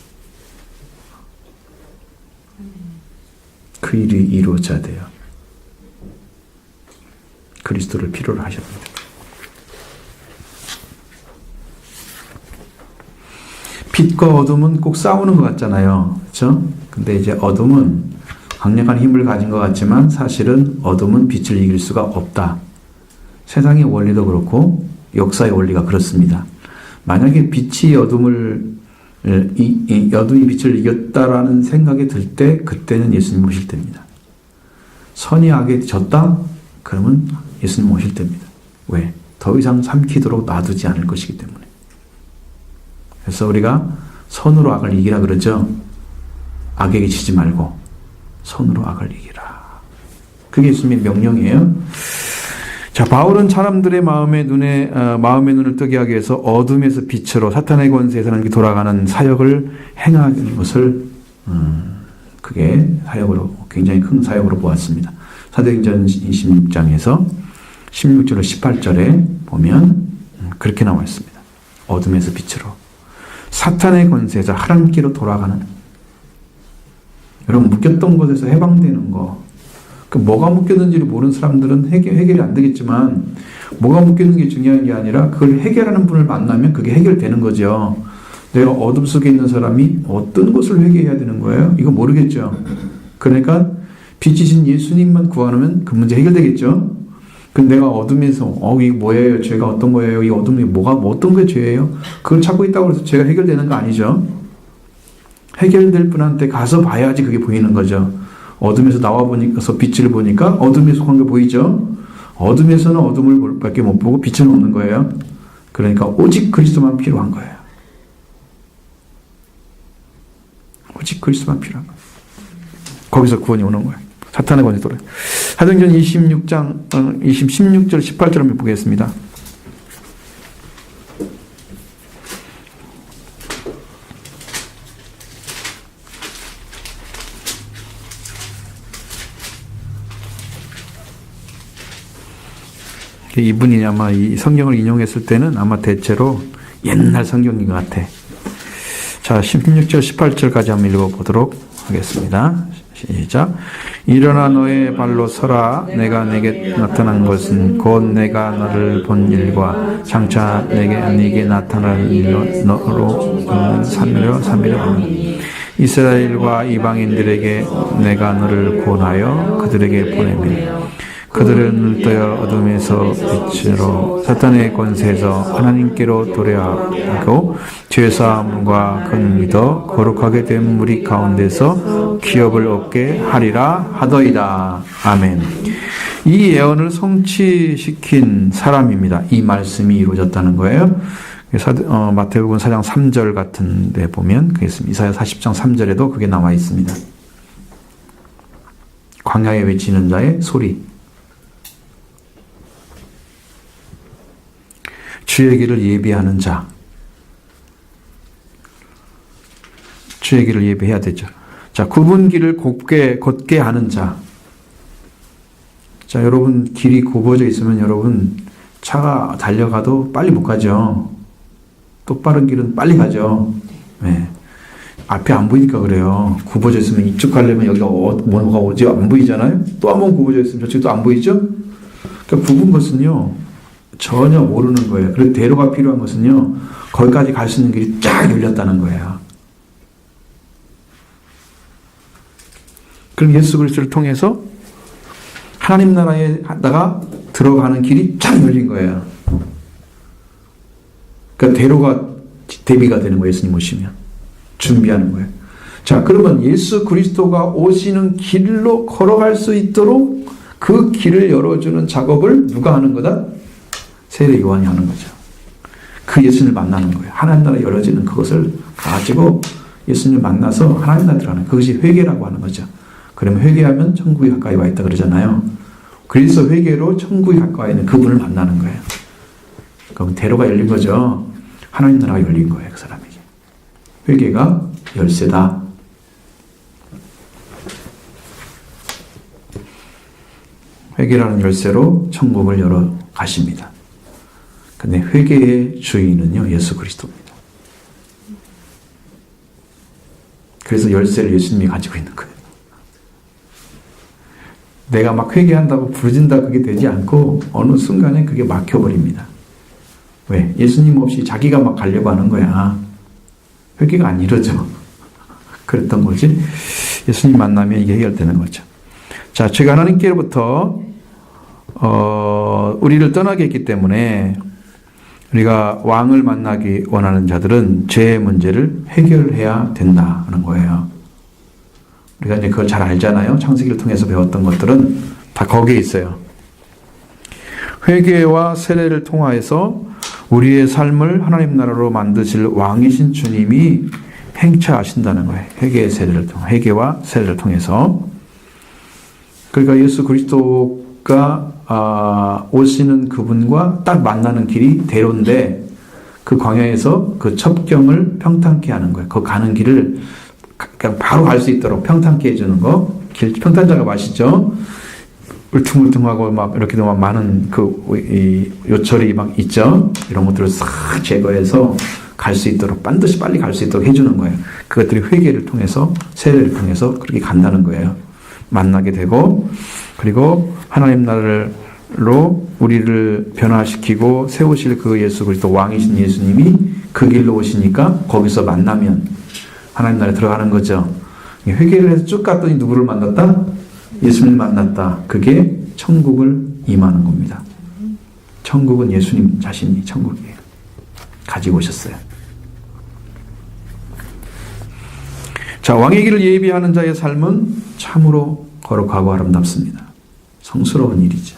그 일이 이루어져야 돼요. 그리스도를 필요로 하셨습니다. 빛과 어둠은 꼭 싸우는 것 같잖아요. 그렇죠? 근데 이제 어둠은 강력한 힘을 가진 것 같지만 사실은 어둠은 빛을 이길 수가 없다. 세상의 원리도 그렇고 역사의 원리가 그렇습니다. 만약에 빛이 어둠이 빛을 이겼다라는 생각이 들 때 그때는 예수님 오실 때입니다. 선이 악에 졌다? 그러면 예수님 오실 때입니다. 왜? 더 이상 삼키도록 놔두지 않을 것이기 때문에. 그래서 우리가 선으로 악을 이기라 그러죠. 악에게 지지 말고 선으로 악을 이기라. 그게 예수님의 명령이에요. 자, 바울은 사람들의 마음의 눈을 뜨게 하기 위해서 어둠에서 빛으로 사탄의 권세에서 돌아가는 사역을 행하는 것을 그게 사역으로 굉장히 큰 사역으로 보았습니다. 사도행전 26장에서 16절로 18절에 보면 그렇게 나와 있습니다. 어둠에서 빛으로 사탄의 권세에서 하나님께로 돌아가는, 여러분 묶였던 곳에서 해방되는 거, 뭐가 묶였는지를 모르는 사람들은 해결이 안 되겠지만 뭐가 묶였는 게 중요한 게 아니라 그걸 해결하는 분을 만나면 그게 해결되는 거죠. 내가 어둠 속에 있는 사람이 어떤 것을 회개해야 되는 거예요? 이거 모르겠죠. 그러니까 빛이신 예수님만 구하면 그 문제 해결되겠죠. 근데 내가 어둠에서 이게 뭐예요? 죄가 어떤 거예요? 이 어둠이 어떤 게 죄예요? 그걸 찾고 있다고 해서 죄가 해결되는 거 아니죠. 해결될 분한테 가서 봐야지 그게 보이는 거죠. 어둠에서 나와 보니까 빛을 보니까 어둠에 속한 게 보이죠. 어둠에서는 어둠을 밖에 못 보고 빛은 없는 거예요. 그러니까 오직 그리스도만 필요한 거예요. 오직 그리스도만 필요한 거예요. 거기서 구원이 오는 거예요. 사탄의 권세 돌아요. 사도행전 16장 16절 18절 한번 보겠습니다. 이분이 아마 이 성경을 인용했을 때는 아마 대체로 옛날 성경인 것 같아. 자, 16절 18절까지 한번 읽어보도록 하겠습니다. 시작. 일어나 너의 발로 서라. 내가 내게 나타난 것은 곧 내가 너를 본 일과 장차 네게 나타날 일로 너로 삼위로 하는 이스라엘과 이방인들에게 내가 너를 구원하여 그들에게 보내며 그들을 눈 떠여 어둠에서 빛으로 사탄의 권세에서 하나님께로 도래하고 죄사함과 그를 믿어 거룩하게 된 무리 가운데서 기업을 얻게 하리라 하더이다. 아멘. 이 예언을 성취시킨 사람입니다. 이 말씀이 이루어졌다는 거예요. 마태복음 4장 3절 같은 데 보면 그게 있습니다. 이사야 40장 3절에도 그게 나와 있습니다. 광야에 외치는 자의 소리. 주의 길을 예비하는 자. 주의 길을 예비해야 되죠. 자, 굽은 길을 곧게 하는 자. 자, 여러분 길이 굽어져 있으면 여러분 차가 달려가도 빨리 못 가죠. 똑바른 길은 빨리 가죠. 네. 앞에 안 보이니까 그래요. 굽어져 있으면 이쪽 가려면 여기가 뭐가 오지 안 보이잖아요. 또 한 번 굽어져 있으면 저쪽도 안 보이죠. 그러니까 굽은 것은요. 전혀 모르는 거예요. 그리고 대로가 필요한 것은요. 거기까지 갈 수 있는 길이 쫙 열렸다는 거예요. 그럼 예수 그리스도를 통해서 하나님 나라에다가 들어가는 길이 쫙 열린 거예요. 그러니까 대로가 대비가 되는 거예요. 예수님 오시면. 준비하는 거예요. 자, 그러면 예수 그리스도가 오시는 길로 걸어갈 수 있도록 그 길을 열어주는 작업을 누가 하는 거다? 세례 요한이 하는 거죠. 그 예수님을 만나는 거예요. 하나님 나라 열어지는 그것을 가지고 예수님을 만나서 하나님 나라 들어가는 그것이 회개라고 하는 거죠. 그러면 회개하면 천국이 가까이 와 있다 그러잖아요. 그래서 회개로 천국이 가까이 있는 그분을 만나는 거예요. 그럼 대로가 열린 거죠. 하나님 나라가 열린 거예요. 그 사람에게. 회개가 열쇠다. 회개라는 열쇠로 천국을 열어 가십니다. 근데 회개의 주인은요, 예수 그리스도입니다. 그래서 열쇠를 예수님이 가지고 있는 거예요. 내가 막 회개한다고 부르진다 그게 되지 않고 어느 순간에 그게 막혀버립니다. 왜? 예수님 없이 자기가 막 가려고 하는 거야. 회개가 안 이루어져. 그랬던 거지. 예수님 만나면 이게 해결되는 거죠. 자, 죄가 하나님께로부터 우리를 떠나게 했기 때문에 우리가 왕을 만나기 원하는 자들은 죄의 문제를 해결해야 된다는 거예요. 우리가 이제 그걸 잘 알잖아요. 창세기를 통해서 배웠던 것들은 다 거기에 있어요. 회개와 세례를 통하여서 우리의 삶을 하나님 나라로 만드실 왕이신 주님이 행차하신다는 거예요. 회개와 세례를 통해서. 그러니까 예수 그리스도가 오시는 그분과 딱 만나는 길이 대로인데 그 광야에서 그 첩경을 평탄케 하는 거예요. 그 가는 길을 그냥 바로 갈 수 있도록 평탄케 해주는 거. 평탄자가 아시죠? 울퉁불퉁하고 막 이렇게 막 많은 요철이 막 있죠? 이런 것들을 싹 제거해서 갈 수 있도록 반드시 빨리 갈 수 있도록 해주는 거예요. 그것들이 회개를 통해서 세례를 통해서 그렇게 간다는 거예요. 만나게 되고 그리고 하나님 나라로 우리를 변화시키고 세우실 그 예수 그리스도 왕이신 예수님이 그 길로 오시니까 거기서 만나면 하나님 나라에 들어가는 거죠. 회개를 해서 쭉 갔더니 누구를 만났다? 예수님을 만났다. 그게 천국을 임하는 겁니다. 천국은 예수님 자신이 천국이에요. 가지고 오셨어요. 자, 왕의 길을 예비하는 자의 삶은 참으로 거룩하고 아름답습니다. 성스러운 일이죠.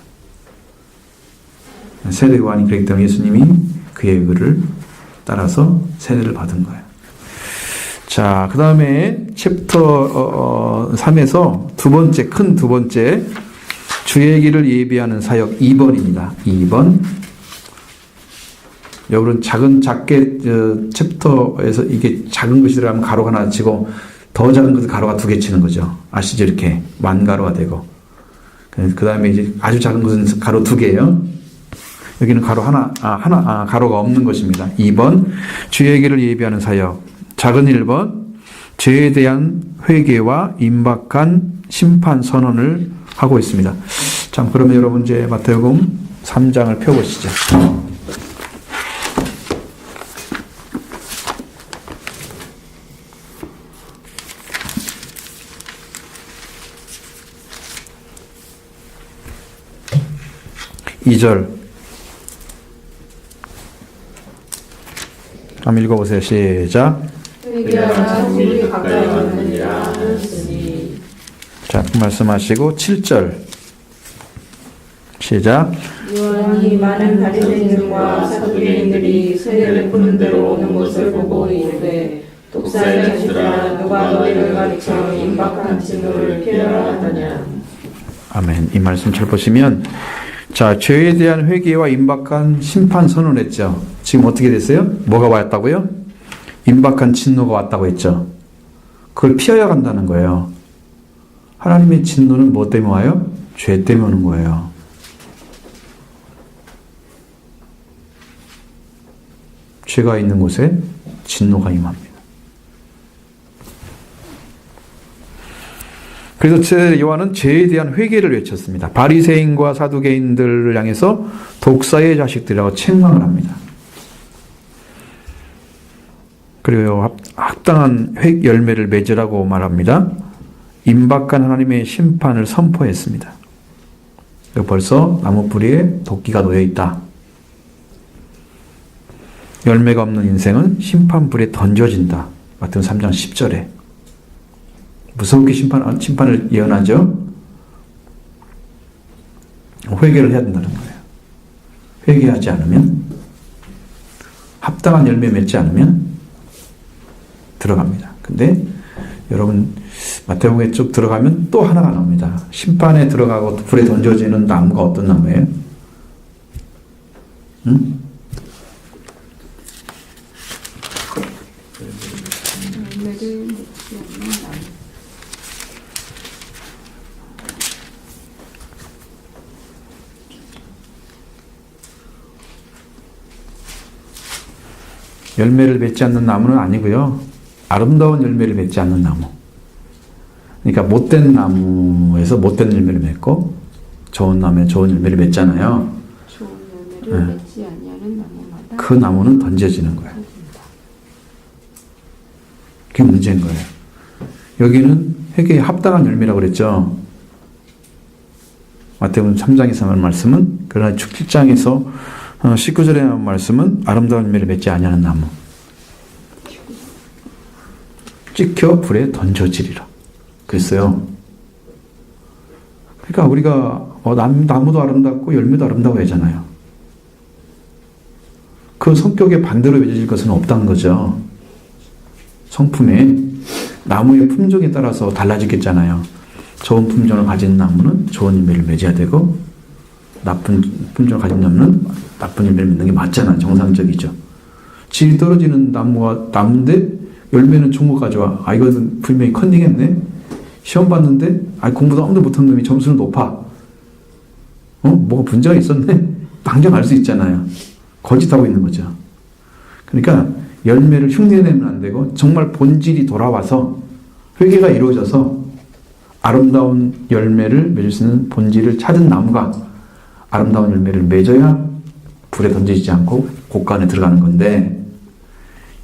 세례 요한이 그랬기 때문에 예수님이 그의 글을 따라서 세례를 받은 거예요. 자, 그 다음에 챕터 3에서 큰 두 번째 주의 길을 예비하는 사역 2번입니다. 2번. 여러분 작게 챕터에서 이게 작은 것이라면 가로가 하나 치고 더 작은 것은 가로가 2개 치는 거죠. 아시죠? 이렇게 만가로가 되고 그 다음에 이제 아주 작은 것은 가로 2개예요. 여기는 가로 가로가 없는 것입니다. 2번 주의 길을 예비하는 사역. 작은 1번 죄에 대한 회개와 임박한 심판 선언을 하고 있습니다. 자, 그러면 여러분 이제 마태복음 3장을 펴보시죠. (2절) 한번 읽어보세요. 시작. 자, 말씀하시고 7절 시작. 요한이 많은 바리새인들과 사두개인들이 세례를 푸는 대로 오는 것을 보고 이르되 독사의 자식들아 누가 너희를 가르쳐 임박한 진노를 피하라 하더냐. 아멘. 이 말씀 잘 보시면 자, 죄에 대한 회개와 임박한 심판 선언했죠. 지금 어떻게 됐어요? 뭐가 왔다고요? 임박한 진노가 왔다고 했죠. 그걸 피하여 간다는 거예요. 하나님의 진노는 뭐 때문에 와요? 죄 때문에 오는 거예요. 죄가 있는 곳에 진노가 임합니다. 그래서 요한은 죄에 대한 회개를 외쳤습니다. 바리새인과 사두개인들을 향해서 독사의 자식들이라고 책망을 합니다. 그리고 합당한 열매를 맺으라고 말합니다. 임박한 하나님의 심판을 선포했습니다. 벌써 나무 뿌리에 도끼가 놓여 있다. 열매가 없는 인생은 심판불에 던져진다. 마태복음 3장 10절에 무섭게 심판을 예언하죠. 회개를 해야 된다는 거예요. 회개하지 않으면, 합당한 열매 맺지 않으면 들어갑니다. 근데 여러분 마태복음에 쭉 들어가면 또 하나가 나옵니다. 심판에 들어가고 불에 던져지는 나무가 어떤 나무예요? 열매를 맺지 않는 나무는 아니고요. 아름다운 열매를 맺지 않는 나무. 그러니까 못된 나무에서 못된 열매를 맺고 좋은 나무에 좋은 열매를 맺잖아요. 좋은 열매를 맺지 아니하는 나무마다 그 나무는 던져지는 거예요. 그게 문제인 거예요. 여기는 회개에 합당한 열매라고 그랬죠. 마태복음 3장에서 말한 말씀은, 그러나 7장에서 19절에 나온 말씀은 아름다운 열매를 맺지 아니하는 나무. 찍혀 불에 던져지리라 그랬어요. 그러니까 우리가 나무도 아름답고 열매도 아름다워 하잖아요. 그 성격에 반대로 맺어질 것은 없다는 거죠. 성품에 나무의 품종에 따라서 달라지겠잖아요. 좋은 품종을 가진 나무는 좋은 열매를 맺어야 되고 나쁜 품종을 가진 나무는 나쁜 열매를 맺는 게 맞잖아요. 정상적이죠. 질이 떨어지는 나무인데 열매는 좋은 거 가져와. 아, 이거는 분명히 컨닝했네. 시험 봤는데 공부도 아무도 못한 놈이 점수는 높아. 뭐가 문제가 있었네. 당장 알 수 있잖아요. 거짓하고 있는 거죠. 그러니까 열매를 흉내내면 안 되고 정말 본질이 돌아와서 회개가 이루어져서 아름다운 열매를 맺을 수 있는 본질을 찾은 나무가 아름다운 열매를 맺어야 불에 던지지 않고 곳간에 들어가는 건데,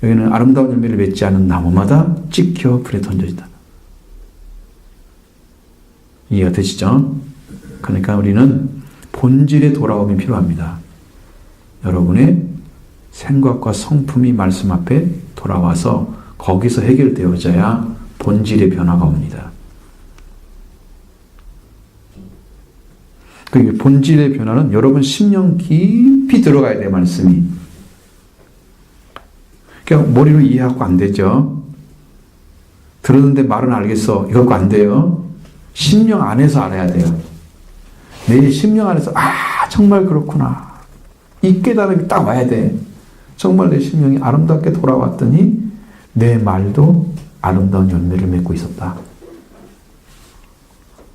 여기는 아름다운 열매를 맺지 않은 나무마다 찍혀 불에 던져진다. 이해가 되시죠? 그러니까 우리는 본질의 돌아옴이 필요합니다. 여러분의 생각과 성품이 말씀 앞에 돌아와서 거기서 해결되어져야 본질의 변화가 옵니다. 그 본질의 변화는 여러분 심령 깊이 들어가야 돼요, 말씀이. 그냥 머리로 이해하고 안 되죠. 들었는데 말은 알겠어. 이거 안 돼요. 심령 안에서 알아야 돼요. 내 심령 안에서 정말 그렇구나. 이 깨달음이 딱 와야 돼. 정말 내 심령이 아름답게 돌아왔더니 내 말도 아름다운 열매를 맺고 있었다.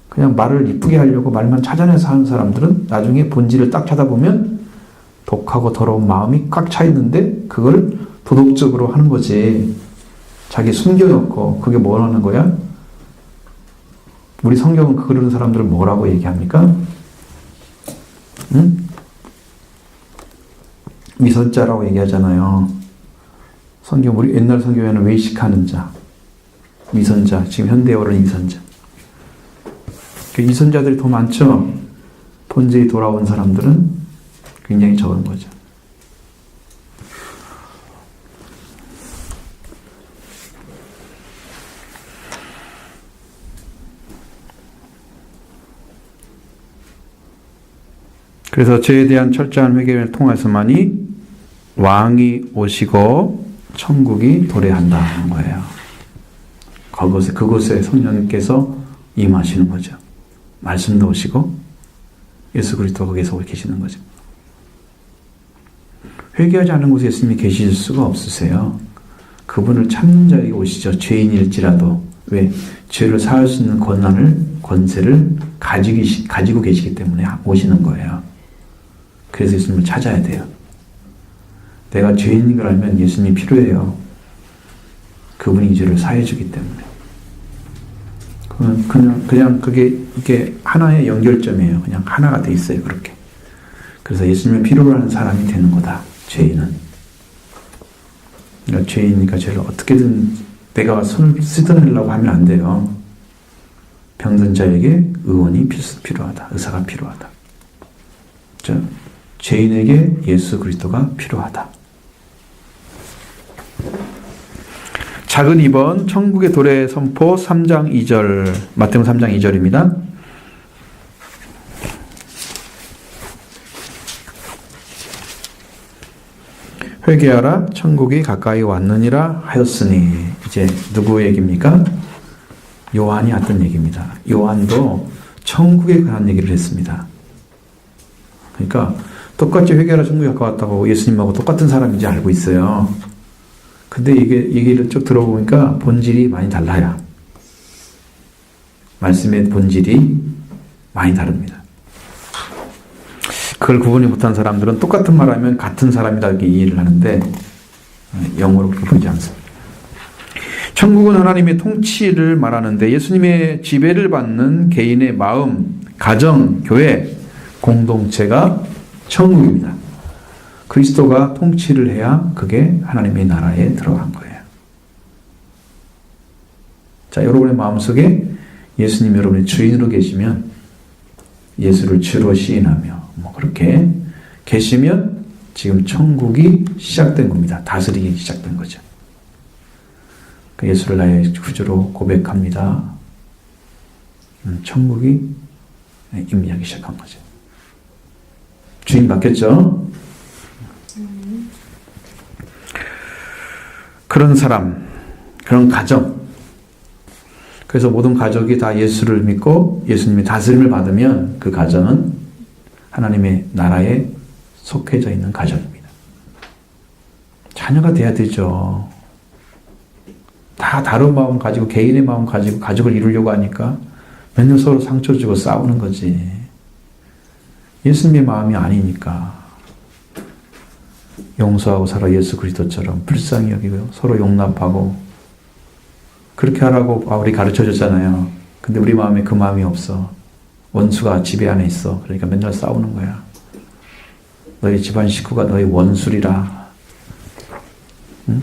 그냥 말을 이쁘게 하려고 말만 찾아내서 하는 사람들은 나중에 본질을 딱 찾아보면 독하고 더러운 마음이 꽉 차 있는데 그걸 도덕적으로 하는 거지. 자기 숨겨놓고 그게 뭘 하는 거야? 우리 성경은 그런 사람들을 뭐라고 얘기합니까? 응? 미선자라고 얘기하잖아요. 성경, 우리 옛날 성경에는 외식하는 자, 미선자, 지금 현대어로는 이선자. 이선자들이 더 많죠? 본질이 돌아온 사람들은 굉장히 적은 거죠. 그래서 죄에 대한 철저한 회개를 통해서만이 왕이 오시고 천국이 도래한다는 거예요. 그곳에 성령님께서 임하시는 거죠. 말씀도 오시고 예수 그리스도 거기서 계시는 거죠. 회개하지 않은 곳에 예수님이 계실 수가 없으세요. 그분을 찾는 자에게 오시죠. 죄인일지라도. 왜? 죄를 사할 수 있는 권세를 가지고 계시기 때문에 오시는 거예요. 그래서 예수님을 찾아야 돼요. 내가 죄인인 걸 알면 예수님이 필요해요. 그분이 이 죄를 사해주기 때문에. 그냥 이게 하나의 연결점이에요. 그냥 하나가 돼 있어요. 그렇게. 그래서 예수님을 필요로 하는 사람이 되는 거다. 죄인은. 그러니까 죄인이니까 죄를 어떻게든 내가 손을 쓰드리려고 하면 안 돼요. 병든 자에게 의원이 필요하다. 의사가 필요하다. 죄인에게 예수 그리스도가 필요하다. 작은 2번 천국의 도래 선포 3장 2절, 마태복음 3장 2절입니다. 회개하라 천국이 가까이 왔느니라 하였으니. 이제 누구 얘기입니까? 요한이 했던 얘기입니다. 요한도 천국에 관한 얘기를 했습니다. 그러니까 똑같이 회개하라 천국이 가까웠다고 예수님하고 똑같은 사람인지 알고 있어요. 근데 이게 얘기를 쭉 들어보니까 본질이 많이 달라요. 말씀의 본질이 많이 다릅니다. 그걸 구분이 못한 사람들은 똑같은 말하면 같은 사람이다 이렇게 이해를 하는데 영어로 그렇게 보지 않습니다. 천국은 하나님의 통치를 말하는데 예수님의 지배를 받는 개인의 마음, 가정, 교회, 공동체가 천국입니다. 그리스도가 통치를 해야 그게 하나님의 나라에 들어간 거예요. 자, 여러분의 마음속에 예수님 여러분의 주인으로 계시면 예수를 주로 시인하며 그렇게 계시면 지금 천국이 시작된 겁니다. 다스리기 시작된 거죠. 예수를 나의 구주로 고백합니다. 천국이 임하기 시작한 거죠. 주인 바뀌었죠? 그런 사람, 그런 가정. 그래서 모든 가족이 다 예수를 믿고 예수님의 다스림을 받으면 그 가정은 하나님의 나라에 속해져 있는 가정입니다. 자녀가 돼야 되죠. 다 다른 마음 가지고 개인의 마음 가지고 가족을 이루려고 하니까 맨날 서로 상처 주고 싸우는 거지. 예수님의 마음이 아니니까 용서하고 살아 예수 그리스도처럼 불쌍히 여기고 서로 용납하고 그렇게 하라고 바울이 가르쳐줬잖아요. 근데 우리 마음에 그 마음이 없어. 원수가 지배 안에 있어. 그러니까 맨날 싸우는 거야. 너희 집안 식구가 너희 원수리라. 응?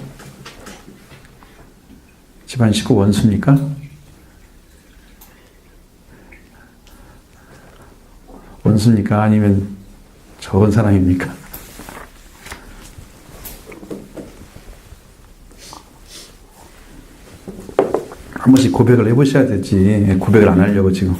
집안 식구 원수입니까? 원수입니까? 아니면 좋은 사람입니까? 한 번씩 고백을 해보셔야 되지. 고백을 안 하려고 지금.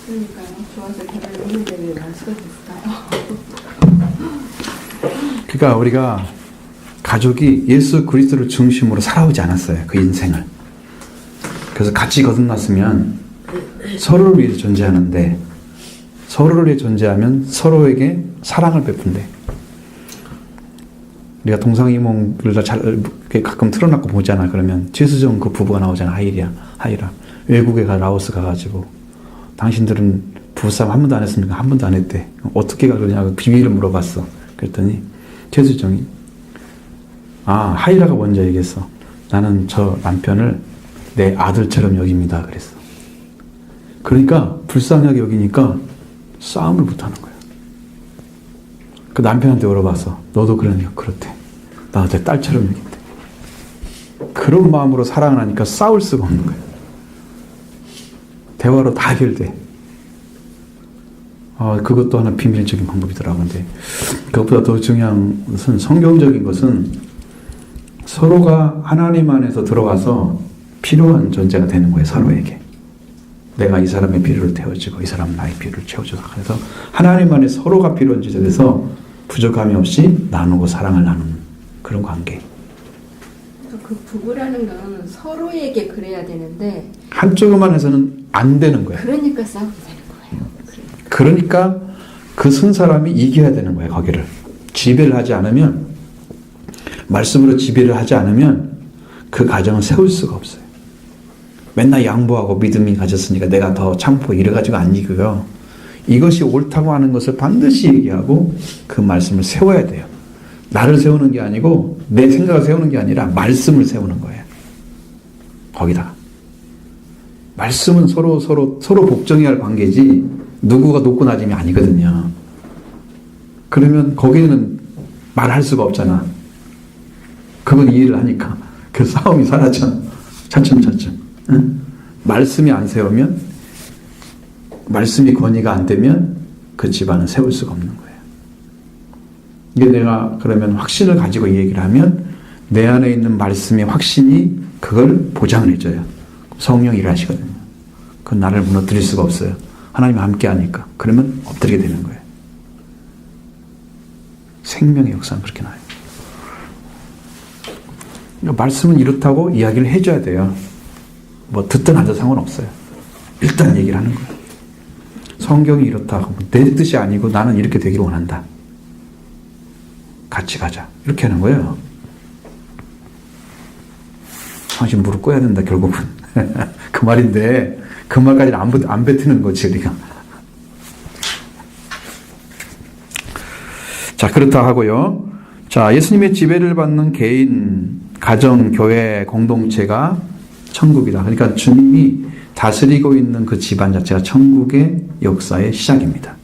그러니까요. 좋아서 결혼을 했는데 왜 원수가 됐어요? 그러니까 우리가 가족이 예수 그리스도를 중심으로 살아오지 않았어요. 그 인생을. 그래서 같이 거듭났으면 서로를 위해서 존재하는데 서로를 위해 존재하면 서로에게 사랑을 베푼대. 우리가 동상이몽을 가끔 틀어놓고 보잖아. 그러면 최수정 그 부부가 나오잖아. 하이라. 외국에 라오스 가가지고 당신들은 부부싸움 한 번도 안 했습니까? 한 번도 안 했대. 어떻게 그러냐고 비밀을 물어봤어. 그랬더니 최수정이 하이라가 먼저 얘기했어. 나는 저 남편을 내 아들처럼 여깁니다. 그랬어. 그러니까 불쌍하게 여기니까 싸움을 못하는 거야. 그 남편한테 물어봤어. 너도 그러냐? 그렇대. 나 내 딸처럼 여긴대. 그런 마음으로 사랑을 하니까 싸울 수가 없는 거야. 대화로 다 해결돼. 그것도 하나 비밀적인 방법이더라고. 근데 그것보다 더 중요한 것은 성경적인 것은 서로가 하나님 안에서 들어가서 필요한 존재가 되는 거예요. 서로에게. 내가 이 사람의 필요를 태워주고 이 사람은 나의 필요를 채워주고 그래서 하나님 안에 서로가 필요한 존재가 돼서 부족함이 없이 나누고 사랑을 나누는 그런 관계. 그 부부라는 건 서로에게 그래야 되는데 한쪽만 해서는 안 되는 거예요. 그러니까 싸우게 되는 거예요. 그러니까 그 쓴 사람이 이겨야 되는 거예요. 거기를 지배를 하지 않으면, 말씀으로 지배를 하지 않으면 그 가정을 세울 수가 없어요. 맨날 양보하고 믿음이 가졌으니까 내가 더 참고 이래가지고 안 이겨요. 이것이 옳다고 하는 것을 반드시 얘기하고 그 말씀을 세워야 돼요. 나를 세우는 게 아니고 내 생각을 세우는 게 아니라 말씀을 세우는 거예요. 거기다가 말씀은 서로 복종해야 할 관계지 누구가 높고 낮음이 아니거든요. 그러면 거기는 말할 수가 없잖아. 그건 이해를 하니까 그 싸움이 사라져. 차츰차츰. 응? 말씀이 안 세우면, 말씀이 권위가 안 되면 그 집안은 세울 수가 없는 거예요. 이게 내가 그러면 확신을 가지고 이 얘기를 하면 내 안에 있는 말씀의 확신이 그걸 보장을 해줘요. 성령이 일하시거든요. 그건 나를 무너뜨릴 수가 없어요. 하나님이 함께 하니까. 그러면 엎드리게 되는 거예요. 생명의 역사는 그렇게 나요. 그러니까 말씀은 이렇다고 이야기를 해줘야 돼요. 뭐 듣든 안 듣든 상관없어요. 일단 얘기를 하는 거예요. 성경이 이렇다고 내 뜻이 아니고 나는 이렇게 되기를 원한다. 같이 가자. 이렇게 하는 거예요. 당신 무릎 꿇어야 된다 결국은. 그 말인데 그 말까지는 안 뱉는 거지 우리가. 자, 그렇다 하고요. 자, 예수님의 지배를 받는 개인, 가정, 교회, 공동체가 천국이다. 그러니까 주님이 다스리고 있는 그 집안 자체가 천국의 역사의 시작입니다.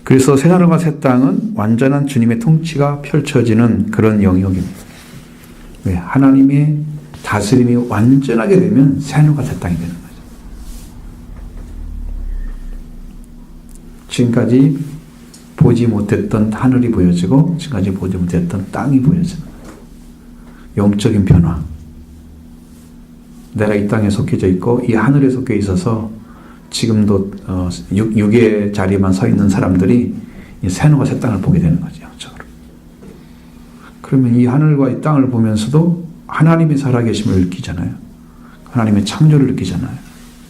그래서 새하늘과 새 땅은 완전한 주님의 통치가 펼쳐지는 그런 영역입니다. 왜? 하나님의 다스림이 완전하게 되면 새하늘과 새 땅이 되는 거죠. 지금까지 보지 못했던 하늘이 보여지고 지금까지 보지 못했던 땅이 보여지는 거예요. 영적인 변화. 내가 이 땅에 속해져 있고 이 하늘에 속해 있어서 지금도 육의 자리에만 서 있는 사람들이 이 새하늘과 새 땅을 보게 되는 거죠. 영적으로. 그러면 이 하늘과 이 땅을 보면서도 하나님의 살아계심을 느끼잖아요. 하나님의 창조를 느끼잖아요.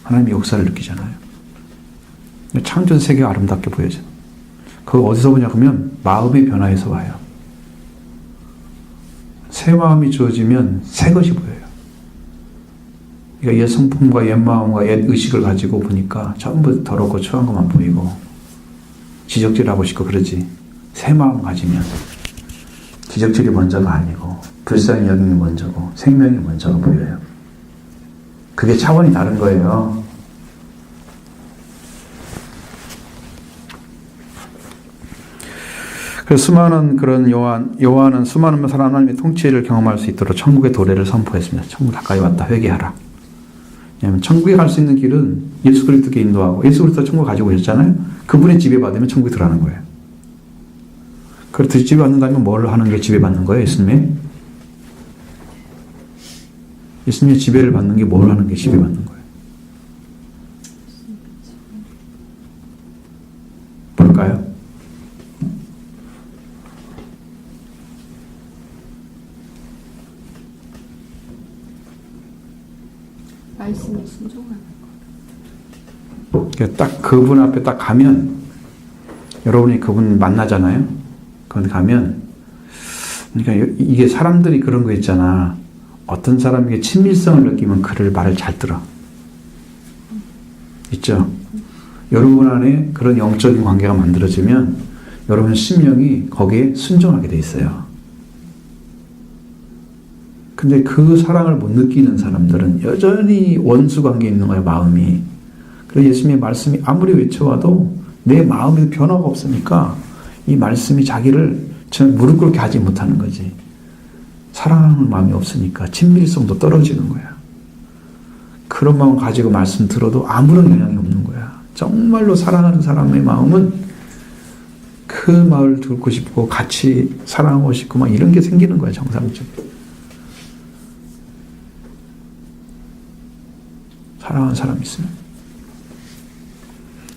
하나님의 역사를 느끼잖아요. 창조 세계가 아름답게 보여져요. 그거 어디서 보냐 하면 마음의 변화에서 와요. 새 마음이 주어지면 새 것이 보여요. 그러니까 옛 성품과 옛 마음과 옛 의식을 가지고 보니까 전부 더럽고 추한 것만 보이고 지적질하고 싶고 그러지. 새 마음 가지면 지적질이 먼저가 아니고 불쌍히 여김이 먼저고 생명이 먼저가 보여요. 그게 차원이 다른 거예요. 그래서 수많은 그런 요한은 수많은 사람 하나님의 통치를 경험할 수 있도록 천국의 도래를 선포했습니다. 천국 가까이 왔다 회개하라. 왜냐하면 천국에 갈 수 있는 길은 예수 그리스도께 인도하고 예수 그리스도 천국 가지고 오셨잖아요. 그분의 지배받으면 천국에 들어가는 거예요. 그렇듯이 지배받는다면 뭘 하는 게 지배받는 거예요? 예수님의 지배를 받는 게 뭘 하는 게 지배받는 거예요? 뭘까요? 말씀에 순종하는 거. 딱 그분 앞에 딱 가면 여러분이 그분 만나잖아요. 그분 가면 그러니까 이게 사람들이 그런 거 있잖아. 어떤 사람에게 친밀성을 느끼면 그를 말을 잘 들어. 있죠? 여러분 안에 그런 영적인 관계가 만들어지면 여러분 심령이 거기에 순종하게 돼 있어요. 근데 그 사랑을 못 느끼는 사람들은 여전히 원수 관계에 있는 거예요, 마음이. 그래서 예수님의 말씀이 아무리 외쳐와도 내 마음에도 변화가 없으니까 이 말씀이 자기를 무릎 꿇게 하지 못하는 거지. 사랑하는 마음이 없으니까 친밀성도 떨어지는 거야. 그런 마음 가지고 말씀 들어도 아무런 영향이 없는 거야. 정말로 사랑하는 사람의 마음은 그 마음을 듣고 싶고 같이 사랑하고 싶고 막 이런 게 생기는 거야, 정상적으로. 사랑하는 사람이 있으면.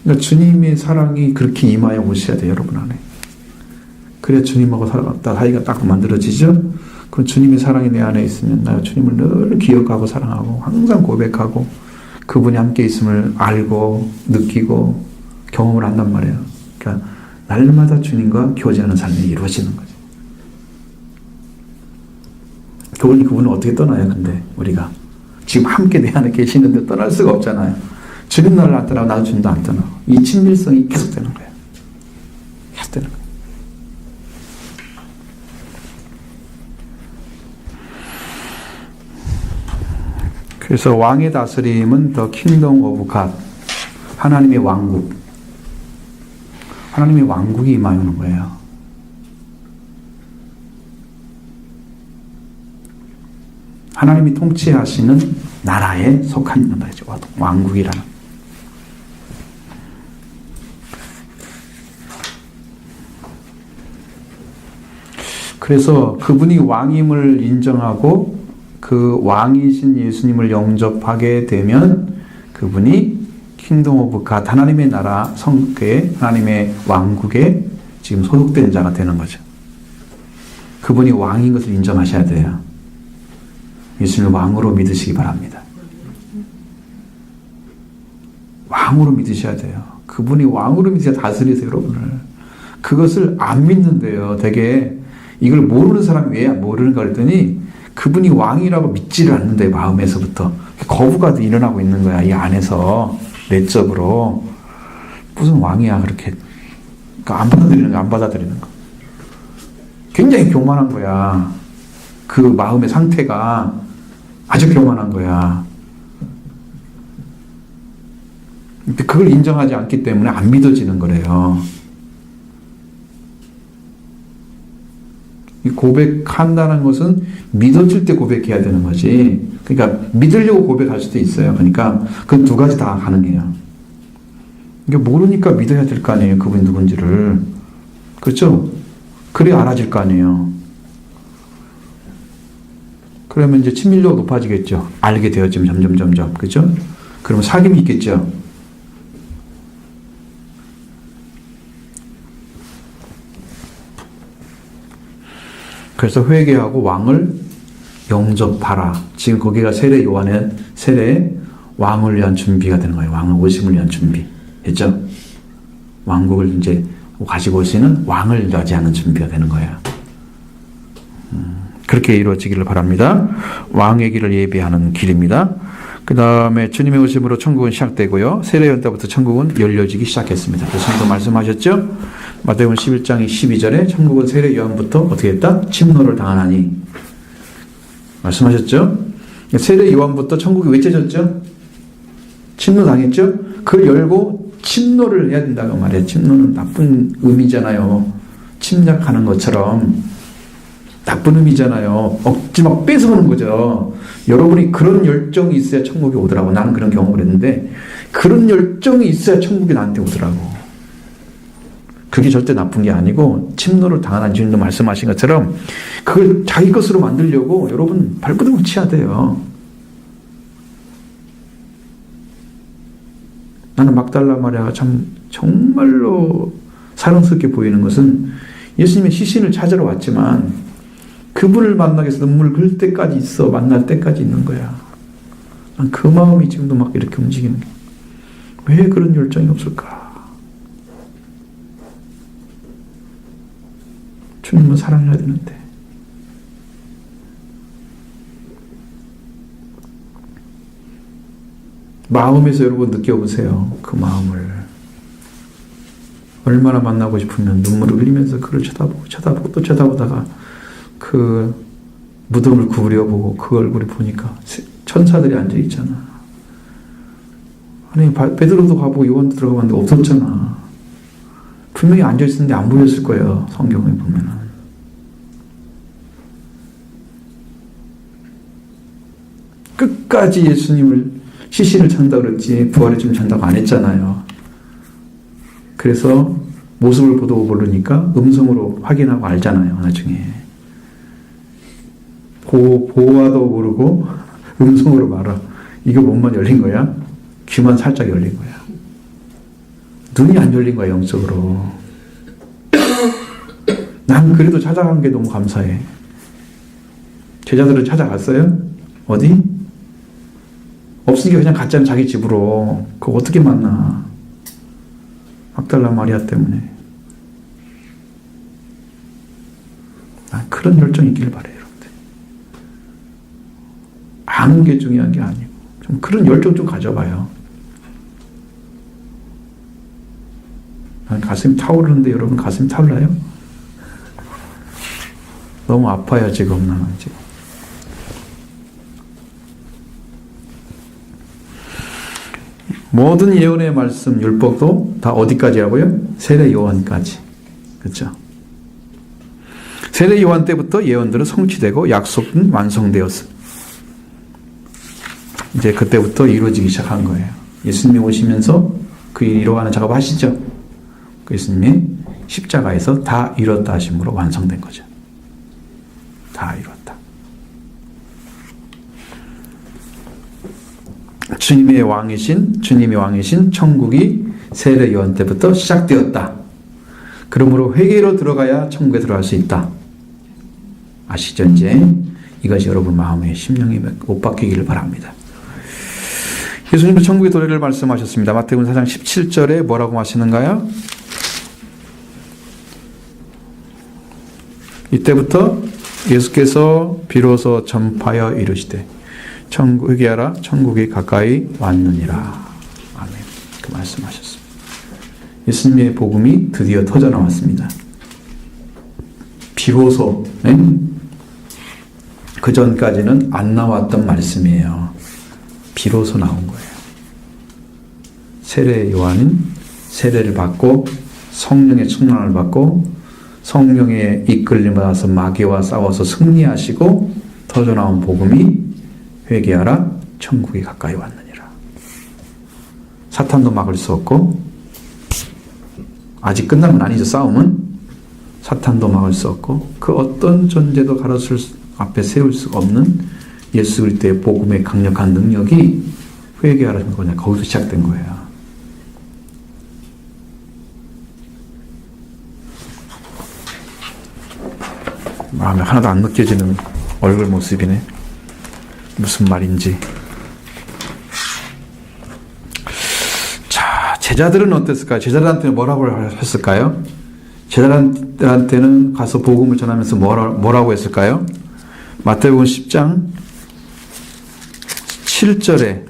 그러니까 주님의 사랑이 그렇게 임하여 오셔야 돼요, 여러분 안에. 그래야 주님하고 살아갔다 사이가 딱 만들어지죠. 그럼 주님의 사랑이 내 안에 있으면 나 주님을 늘 기억하고 사랑하고 항상 고백하고 그분이 함께 있음을 알고 느끼고 경험을 한단 말이에요. 그러니까 날마다 주님과 교제하는 삶이 이루어지는 거죠. 그분은 어떻게 떠나요? 근데 우리가 지금 함께 내 안에 계시는데 떠날 수가 없잖아요. 주님 나를 안 떠나고 나도 주님도 안 떠나고 이 친밀성이 계속되는 거예요. 계속되는 거예요. 그래서 왕의 다스림은 The Kingdom of God, 하나님의 왕국, 하나님의 왕국이 임하는 거예요. 하나님이 통치하시는 나라에 속한 나라죠. 왕국이라는. 그래서 그분이 왕임을 인정하고 그 왕이신 예수님을 영접하게 되면 그분이 킹덤 오브 갓, 하나님의 나라 성궤, 하나님의 왕국에 지금 소속된 자가 되는 거죠. 그분이 왕인 것을 인정하셔야 돼요. 예수님을 왕으로 믿으시기 바랍니다. 왕으로 믿으셔야 돼요. 그분이 왕으로 믿으셔야 다스리세요, 여러분을. 그것을 안 믿는데요. 되게 이걸 모르는 사람이 왜 모르는가 그랬더니 그분이 왕이라고 믿지를 않는데 마음에서부터 거부가 일어나고 있는 거야. 이 안에서 내적으로 무슨 왕이야 그렇게 그러니까 안 받아들이는 거, 안 받아들이는 거. 굉장히 교만한 거야. 그 마음의 상태가 아주 교만한 거야. 근데 그걸 인정하지 않기 때문에 안 믿어지는 거래요. 이 고백한다는 것은 믿어질 때 고백해야 되는 거지. 그러니까 믿으려고 고백할 수도 있어요. 그러니까 그 두 가지 다 가능해요. 이게 모르니까 믿어야 될 거 아니에요. 그분이 누군지를. 그렇죠? 그래야 알아질 거 아니에요. 그러면 이제 친밀도가 높아지겠죠. 알게 되어지면 점점. 그죠? 그러면 사귐이 있겠죠. 그래서 회개하고 왕을 영접하라. 지금 거기가 세례 요한의 세례 왕을 위한 준비가 되는 거예요. 왕을 오심을 위한 준비. 됐죠? 왕국을 이제 가지고 오시는 왕을 맞이하는 준비가 되는 거예요. 그렇게 이루어지기를 바랍니다. 왕의 길을 예비하는 길입니다. 그 다음에 주님의 오심으로 천국은 시작되고요. 세례요한 때부터 천국은 열려지기 시작했습니다. 예수님도 말씀하셨죠? 마태복음 11장 12절에 천국은 세례요한부터 어떻게 했다? 침노를 당하나니 말씀하셨죠? 세례요한부터 천국이 왜 째졌죠? 침노 당했죠? 그걸 열고 침노를 해야 된다고 말해요. 침노는 나쁜 의미잖아요. 침략하는 것처럼 나쁜 의미잖아요. 억지 막 뺏어오는 거죠. 여러분이 그런 열정이 있어야 천국에 오더라고. 나는 그런 경험을 했는데 그런 열정이 있어야 천국이 나한테 오더라고. 그게 절대 나쁜 게 아니고 침노를 당하는 주님도 말씀하신 것처럼 그걸 자기 것으로 만들려고 여러분 발버둥을 치야 돼요. 나는 막달라 마리아가 참 정말로 사랑스럽게 보이는 것은 예수님의 시신을 찾으러 왔지만 그분을 만나기 위해서 눈물 흘 때까지 있어. 만날 때까지 있는 거야. 난 그 마음이 지금도 막 이렇게 움직이는 거야. 왜 그런 열정이 없을까? 주님은 사랑해야 되는데. 마음에서 여러분 느껴보세요. 그 마음을. 얼마나 만나고 싶으면 눈물을 흘리면서 그를 쳐다보고 또 쳐다보다가 그 무덤을 구부려보고 그 얼굴을 보니까 천사들이 앉아있잖아. 아니 베드로도 가보고 요한도 들어가봤는데 없었잖아. 분명히 앉아있었는데 안 보였을 거예요. 성경에 보면은. 끝까지 예수님을 시신을 찬다고 그랬지 부활의 춤을 찬다고 안 했잖아요. 그래서 모습을 보도 모르니까 음성으로 확인하고 알잖아요. 나중에. 보아도 모르고 음성으로 말아. 이거 몸만 열린 거야? 귀만 살짝 열린 거야. 눈이 안 열린 거야, 영적으로. 난 그래도 찾아간 게 너무 감사해. 제자들은 찾아갔어요? 어디? 없으니까 그냥 갔잖아, 자기 집으로. 그거 어떻게 만나? 막달라 마리아 때문에. 난 그런 열정이 있길 바래요, 여러분들. 아는 게 중요한 게 아니고, 좀 그런 열정 좀 가져봐요. 난 가슴이 타오르는데 여러분 가슴이 타올라요? 너무 아파요, 지금 나는 지금. 모든 예언의 말씀, 율법도 다 어디까지 하고요? 세례 요한까지. 그렇죠? 세례 요한 때부터 예언들은 성취되고 약속은 완성되었습니다. 이제 그때부터 이루어지기 시작한 거예요. 예수님이 오시면서 그 이루어가는 작업 하시죠? 예수님이 십자가에서 다 이뤘다 하심으로 완성된 거죠. 다 이뤘다. 주님이 왕이신 천국이 세례 요한 때부터 시작되었다. 그러므로 회개로 들어가야 천국에 들어갈 수 있다. 아시죠? 이제 이것이 여러분 마음에 심령에 못 박히기를 바랍니다. 예수님은 천국의 도래를 말씀하셨습니다. 마태복음 4장 17절에 뭐라고 하시는가요? 이때부터 예수께서 비로소 전파하여 이르시되 회개하라 천국이 가까이 왔느니라. 아멘. 그 말씀하셨습니다. 예수님의 복음이 드디어 터져 나왔습니다. 비로소, 그 전까지는 안 나왔던 말씀이에요. 비로소 나온 거예요. 세례 요한은 세례를 받고 성령의 충만을 받고 성령의 이끌림을 받아서 마귀와 싸워서 승리하시고 터져 나온 복음이 회개하라 천국이 가까이 왔느니라. 사탄도 막을 수 없고, 아직 끝난 건 아니죠. 싸움은 사탄도 막을 수 없고 그 어떤 존재도 가로수를 앞에 세울 수가 없는 예수 그리스도의 복음의 강력한 능력이 회개하라는 거냐, 거기서 시작된 거예요. 마음에 하나도 안 느껴지는 얼굴 모습이네. 무슨 말인지. 자, 제자들은 어땠을까요? 제자들한테는 뭐라고 했을까요? 제자들한테는 가서 복음을 전하면서 뭐라고 했을까요? 마태복음 10장 7절에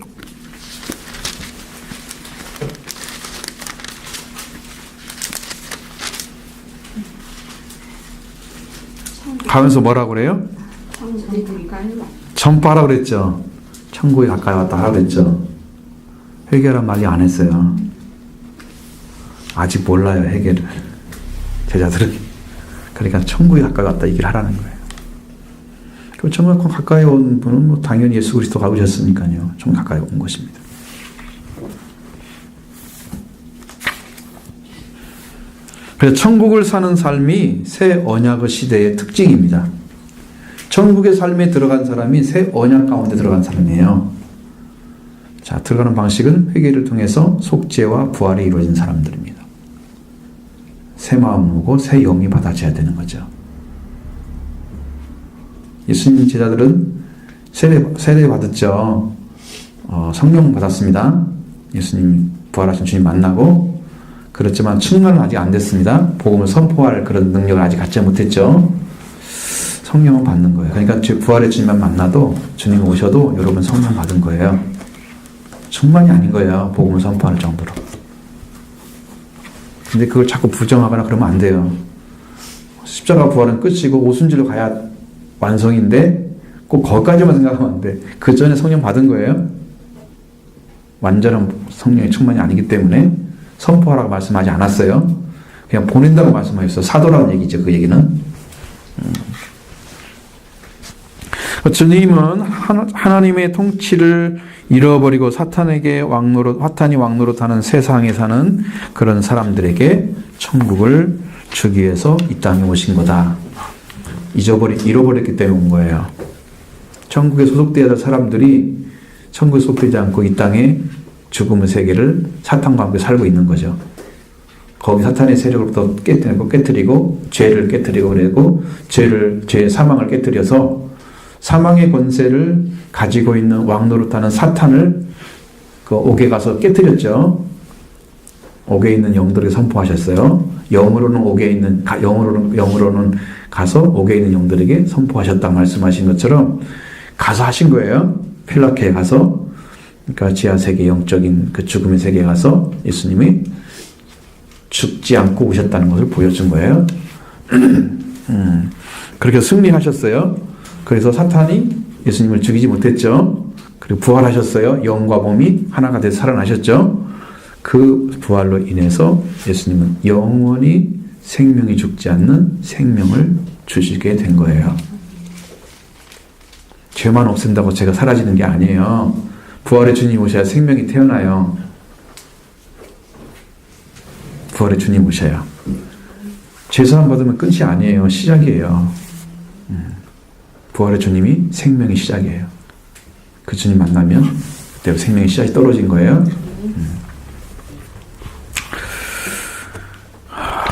가면서 뭐라고 그래요? 전파하라고 그랬죠. 천국이 가까이 왔다 하라고 그랬죠. 회개란 말이 안 했어요. 아직 몰라요, 회개를. 제자들은. 그러니까 천국이 가까이 왔다 얘기를 하라는 거예요. 그럼 천국 가까이 온 분은 뭐 당연히 예수 그리스도가 오셨으니까요. 천국 가까이 온 것입니다. 그래서 천국을 사는 삶이 새 언약의 시대의 특징입니다. 천국의 삶에 들어간 사람이 새 언약 가운데 들어간 사람이에요. 자, 들어가는 방식은 회개를 통해서 속죄와 부활이 이루어진 사람들입니다. 새 마음이고 새 영이 받아져야 되는 거죠. 예수님 제자들은 세례 받았죠. 성령 받았습니다. 예수님 부활하신 주님 만나고, 그렇지만 충만은 아직 안 됐습니다. 복음을 선포할 그런 능력을 아직 갖지 못했죠. 성령은 받는 거예요. 그러니까 부활의 주님만 만나도, 주님 오셔도 여러분 성령 받은 거예요. 충만이 아닌 거예요. 복음을 선포할 정도로. 근데 그걸 자꾸 부정하거나 그러면 안 돼요. 십자가 부활은 끝이고 오순절로 가야 완성인데 꼭 거기까지만 생각하면 안 돼. 그 전에 성령 받은 거예요. 완전한 성령의 충만이 아니기 때문에 선포하라고 말씀하지 않았어요. 그냥 보낸다고 말씀하셨어요. 사도라는 얘기죠. 그 얘기는. 주님은 하나님의 통치를 잃어버리고 사탄이 왕노릇 하는 세상에 사는 그런 사람들에게 천국을 주기 위해서 이 땅에 오신 거다. 잃어버렸기 때문에 온 거예요. 천국에 소속되어야 할 사람들이 천국에 소속되지 않고 이 땅에 죽음의 세계를 사탄과 함께 살고 있는 거죠. 거기 사탄의 세력으로부터 깨뜨리고 죄를 깨뜨리고 그리고 죄의 사망을 깨뜨려서 사망의 권세를 가지고 있는 왕노릇하는 사탄을 그 옥에 가서 깨뜨렸죠. 옥에 있는 영들에게 선포하셨어요. 영으로는 가서 옥에 있는 영들에게 선포하셨다 말씀하신 것처럼 가서 하신 거예요. 펠라케에 가서. 그러니까 지하 세계 영적인 그 죽음의 세계에 가서 예수님이 죽지 않고 오셨다는 것을 보여준 거예요. 그렇게 승리하셨어요. 그래서 사탄이 예수님을 죽이지 못했죠. 그리고 부활하셨어요. 영과 몸이 하나가 돼서 살아나셨죠. 그 부활로 인해서 예수님은 영원히 생명이 죽지 않는 생명을 주시게 된 거예요. 죄만 없앤다고 제가 사라지는 게 아니에요. 부활의 주님 오셔야 생명이 태어나요. 부활의 주님 오셔야. 죄사함 받으면 끝이 아니에요. 시작이에요. 부활의 주님이 생명의 시작이에요. 그 주님 만나면 그때 생명의 시작이 떨어진 거예요.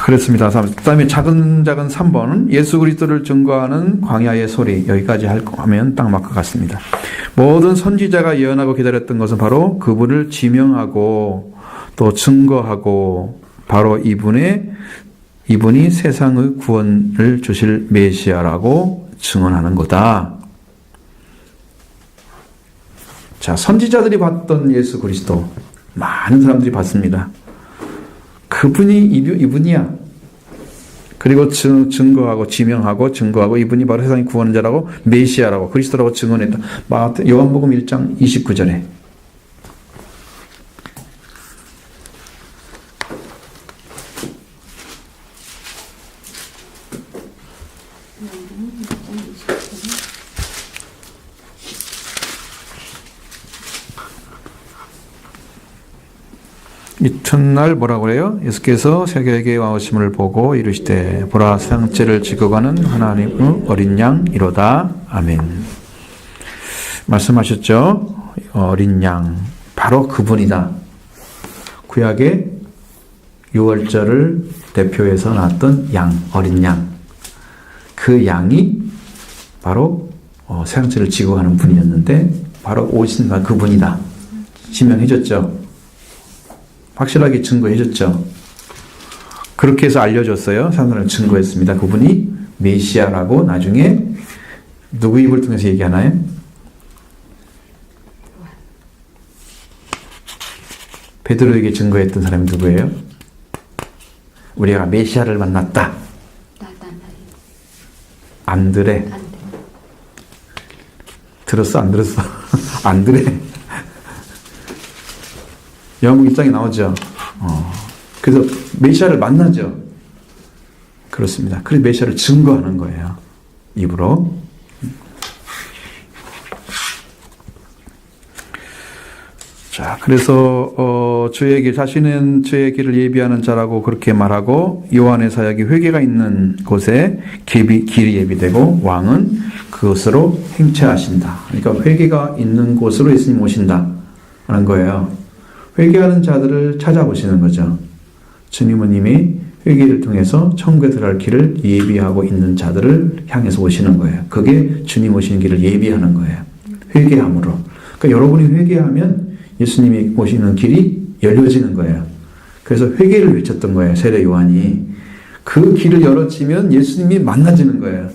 그렇습니다. 그 다음에 작은 3번은 예수 그리스도를 증거하는 광야의 소리. 여기까지 하면 딱 마크 같습니다. 모든 선지자가 예언하고 기다렸던 것은 바로 그분을 지명하고 또 증거하고 바로 이분이 세상의 구원을 주실 메시아라고 증언하는 거다. 자, 선지자들이 봤던 예수 그리스도 많은 사람들이 봤습니다. 그 그분이 이분이야. 그리고 증거하고 지명하고 증거하고 이분이 바로 세상의 구원자라고 메시아라고 그리스도라고 증언했다. 요한복음 1장 29절에. 이튿날 뭐라고 그래요? 예수께서 세계에게 와오심을 보고 이르시되 보라 세상죄를 지고 가는 하나님의 어린 양 이로다. 아멘. 말씀하셨죠? 어린 양 바로 그분이다. 구약의 유월절을 대표해서 나왔던 양, 어린 양. 그 양이 바로 세상죄를 지고 가는 분이었는데 바로 오신 그분이다. 지명해줬죠. 확실하게 증거해줬죠. 그렇게 해서 알려줬어요. 사람들은 증거했습니다. 그분이 메시아라고 나중에 누구 입을 통해서 얘기하나요? 베드로에게 증거했던 사람이 누구예요? 우리가 메시아를 만났다. 안드레. 들었어? 안 들었어? 안드레. 영국 입장에 나오죠. 그래서 메시아를 만나죠. 그렇습니다. 그래서 메시아를 증거하는 거예요. 입으로. 자, 그래서 주의 길, 자신은 주의 길을 예비하는 자라고 그렇게 말하고 요한의 사역이 회개가 있는 곳에 길이 예비되고 왕은 그것으로 행차하신다. 그러니까 회개가 있는 곳으로 예수님 오신다 하는 거예요. 회개하는 자들을 찾아보시는 거죠. 주님은 이미 회개를 통해서 천국에 들어갈 길을 예비하고 있는 자들을 향해서 오시는 거예요. 그게 주님 오시는 길을 예비하는 거예요. 회개함으로. 그러니까 여러분이 회개하면 예수님이 오시는 길이 열려지는 거예요. 그래서 회개를 외쳤던 거예요. 세례 요한이. 그 길을 열어지면 예수님이 만나지는 거예요.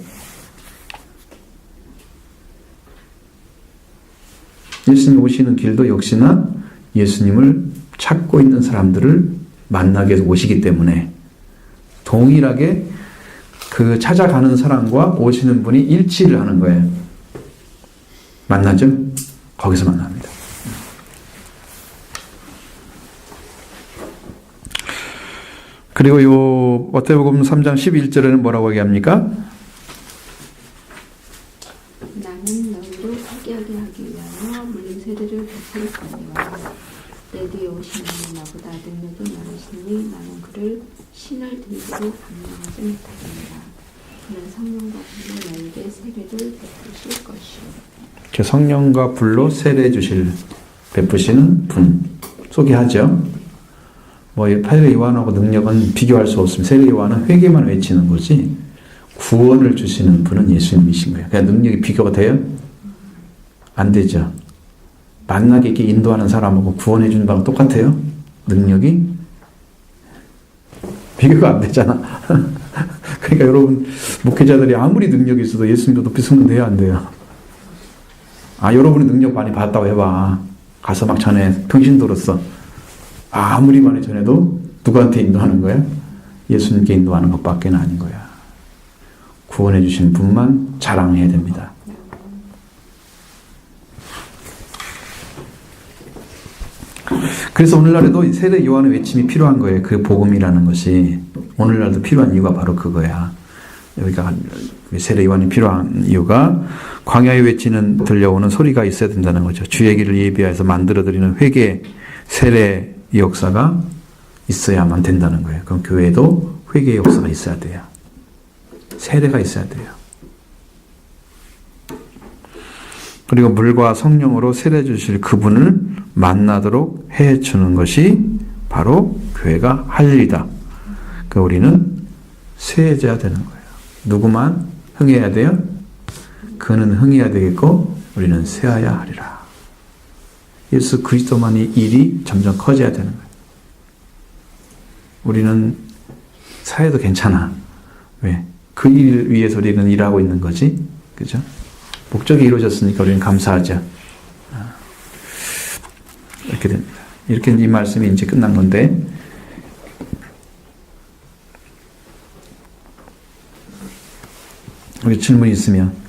예수님 오시는 길도 역시나 예수님을 찾고 있는 사람들을 만나기 위해서 오시기 때문에 동일하게 그 찾아가는 사람과 오시는 분이 일치를 하는 거예요. 만나죠? 거기서 만납니다. 그리고 요 마태복음 3장 11절에는 뭐라고 얘기합니까? 나는 너희를 회개하게 하기 위하여 물린 세례를 베풀 거니와 내 뒤에 오시는 이는 나보다 능력이 많으시니 나는 그를 신을 들기로 감당하지 못하겠느라. 그는 성령과 불로 너희에게 세례를 베푸실 것이요. 성령과 불로 세례 주실 베푸시는 분 소개하죠. 세례 요한하고 능력은 비교할 수 없습니다. 세례 요한은 회개만 외치는 거지 구원을 주시는 분은 예수님이신 거예요. 그냥 능력이 비교가 돼요? 안 되죠. 만나게 이렇게 인도하는 사람하고 구원해 주는 바랑 똑같아요? 능력이? 비교가 안 되잖아. 그러니까 여러분 목회자들이 아무리 능력이 있어도 예수님도 높이 승문돼야 안 돼요. 여러분이 능력 많이 받았다고 해봐. 가서 막 전해 평신도로서 아무리 많이 전해도 누구한테 인도하는 거야? 예수님께 인도하는 것밖에 아닌 거야. 구원해 주신 분만 자랑해야 됩니다. 그래서 오늘날에도 세례 요한의 외침이 필요한 거예요. 그 복음이라는 것이 오늘날도 필요한 이유가 바로 그거야. 여기가 세례 요한이 필요한 이유가 광야에 외치는 들려오는 소리가 있어야 된다는 거죠. 주의 길을 예비해서 만들어드리는 회개 세례 역사가 있어야만 된다는 거예요. 그럼 교회에도 회개 역사가 있어야 돼요. 세례가 있어야 돼요. 그리고 물과 성령으로 세례 주실 그분을 만나도록 해주는 것이 바로 교회가 할 일이다. 그러니까 우리는 세례자가 되는 거예요. 누구만 흥해야 돼요? 그는 흥해야 되겠고 우리는 세어야 하리라. 예수 그리스도만이 일이 점점 커져야 되는 거예요. 우리는 사회도 괜찮아. 왜? 그 일 위해서 우리는 일하고 있는 거지. 그죠? 목적이 이루어졌으니까 우리는 감사하죠. 이렇게 됩니다. 이렇게 이 말씀이 이제 끝난 건데 혹시 질문이 있으면.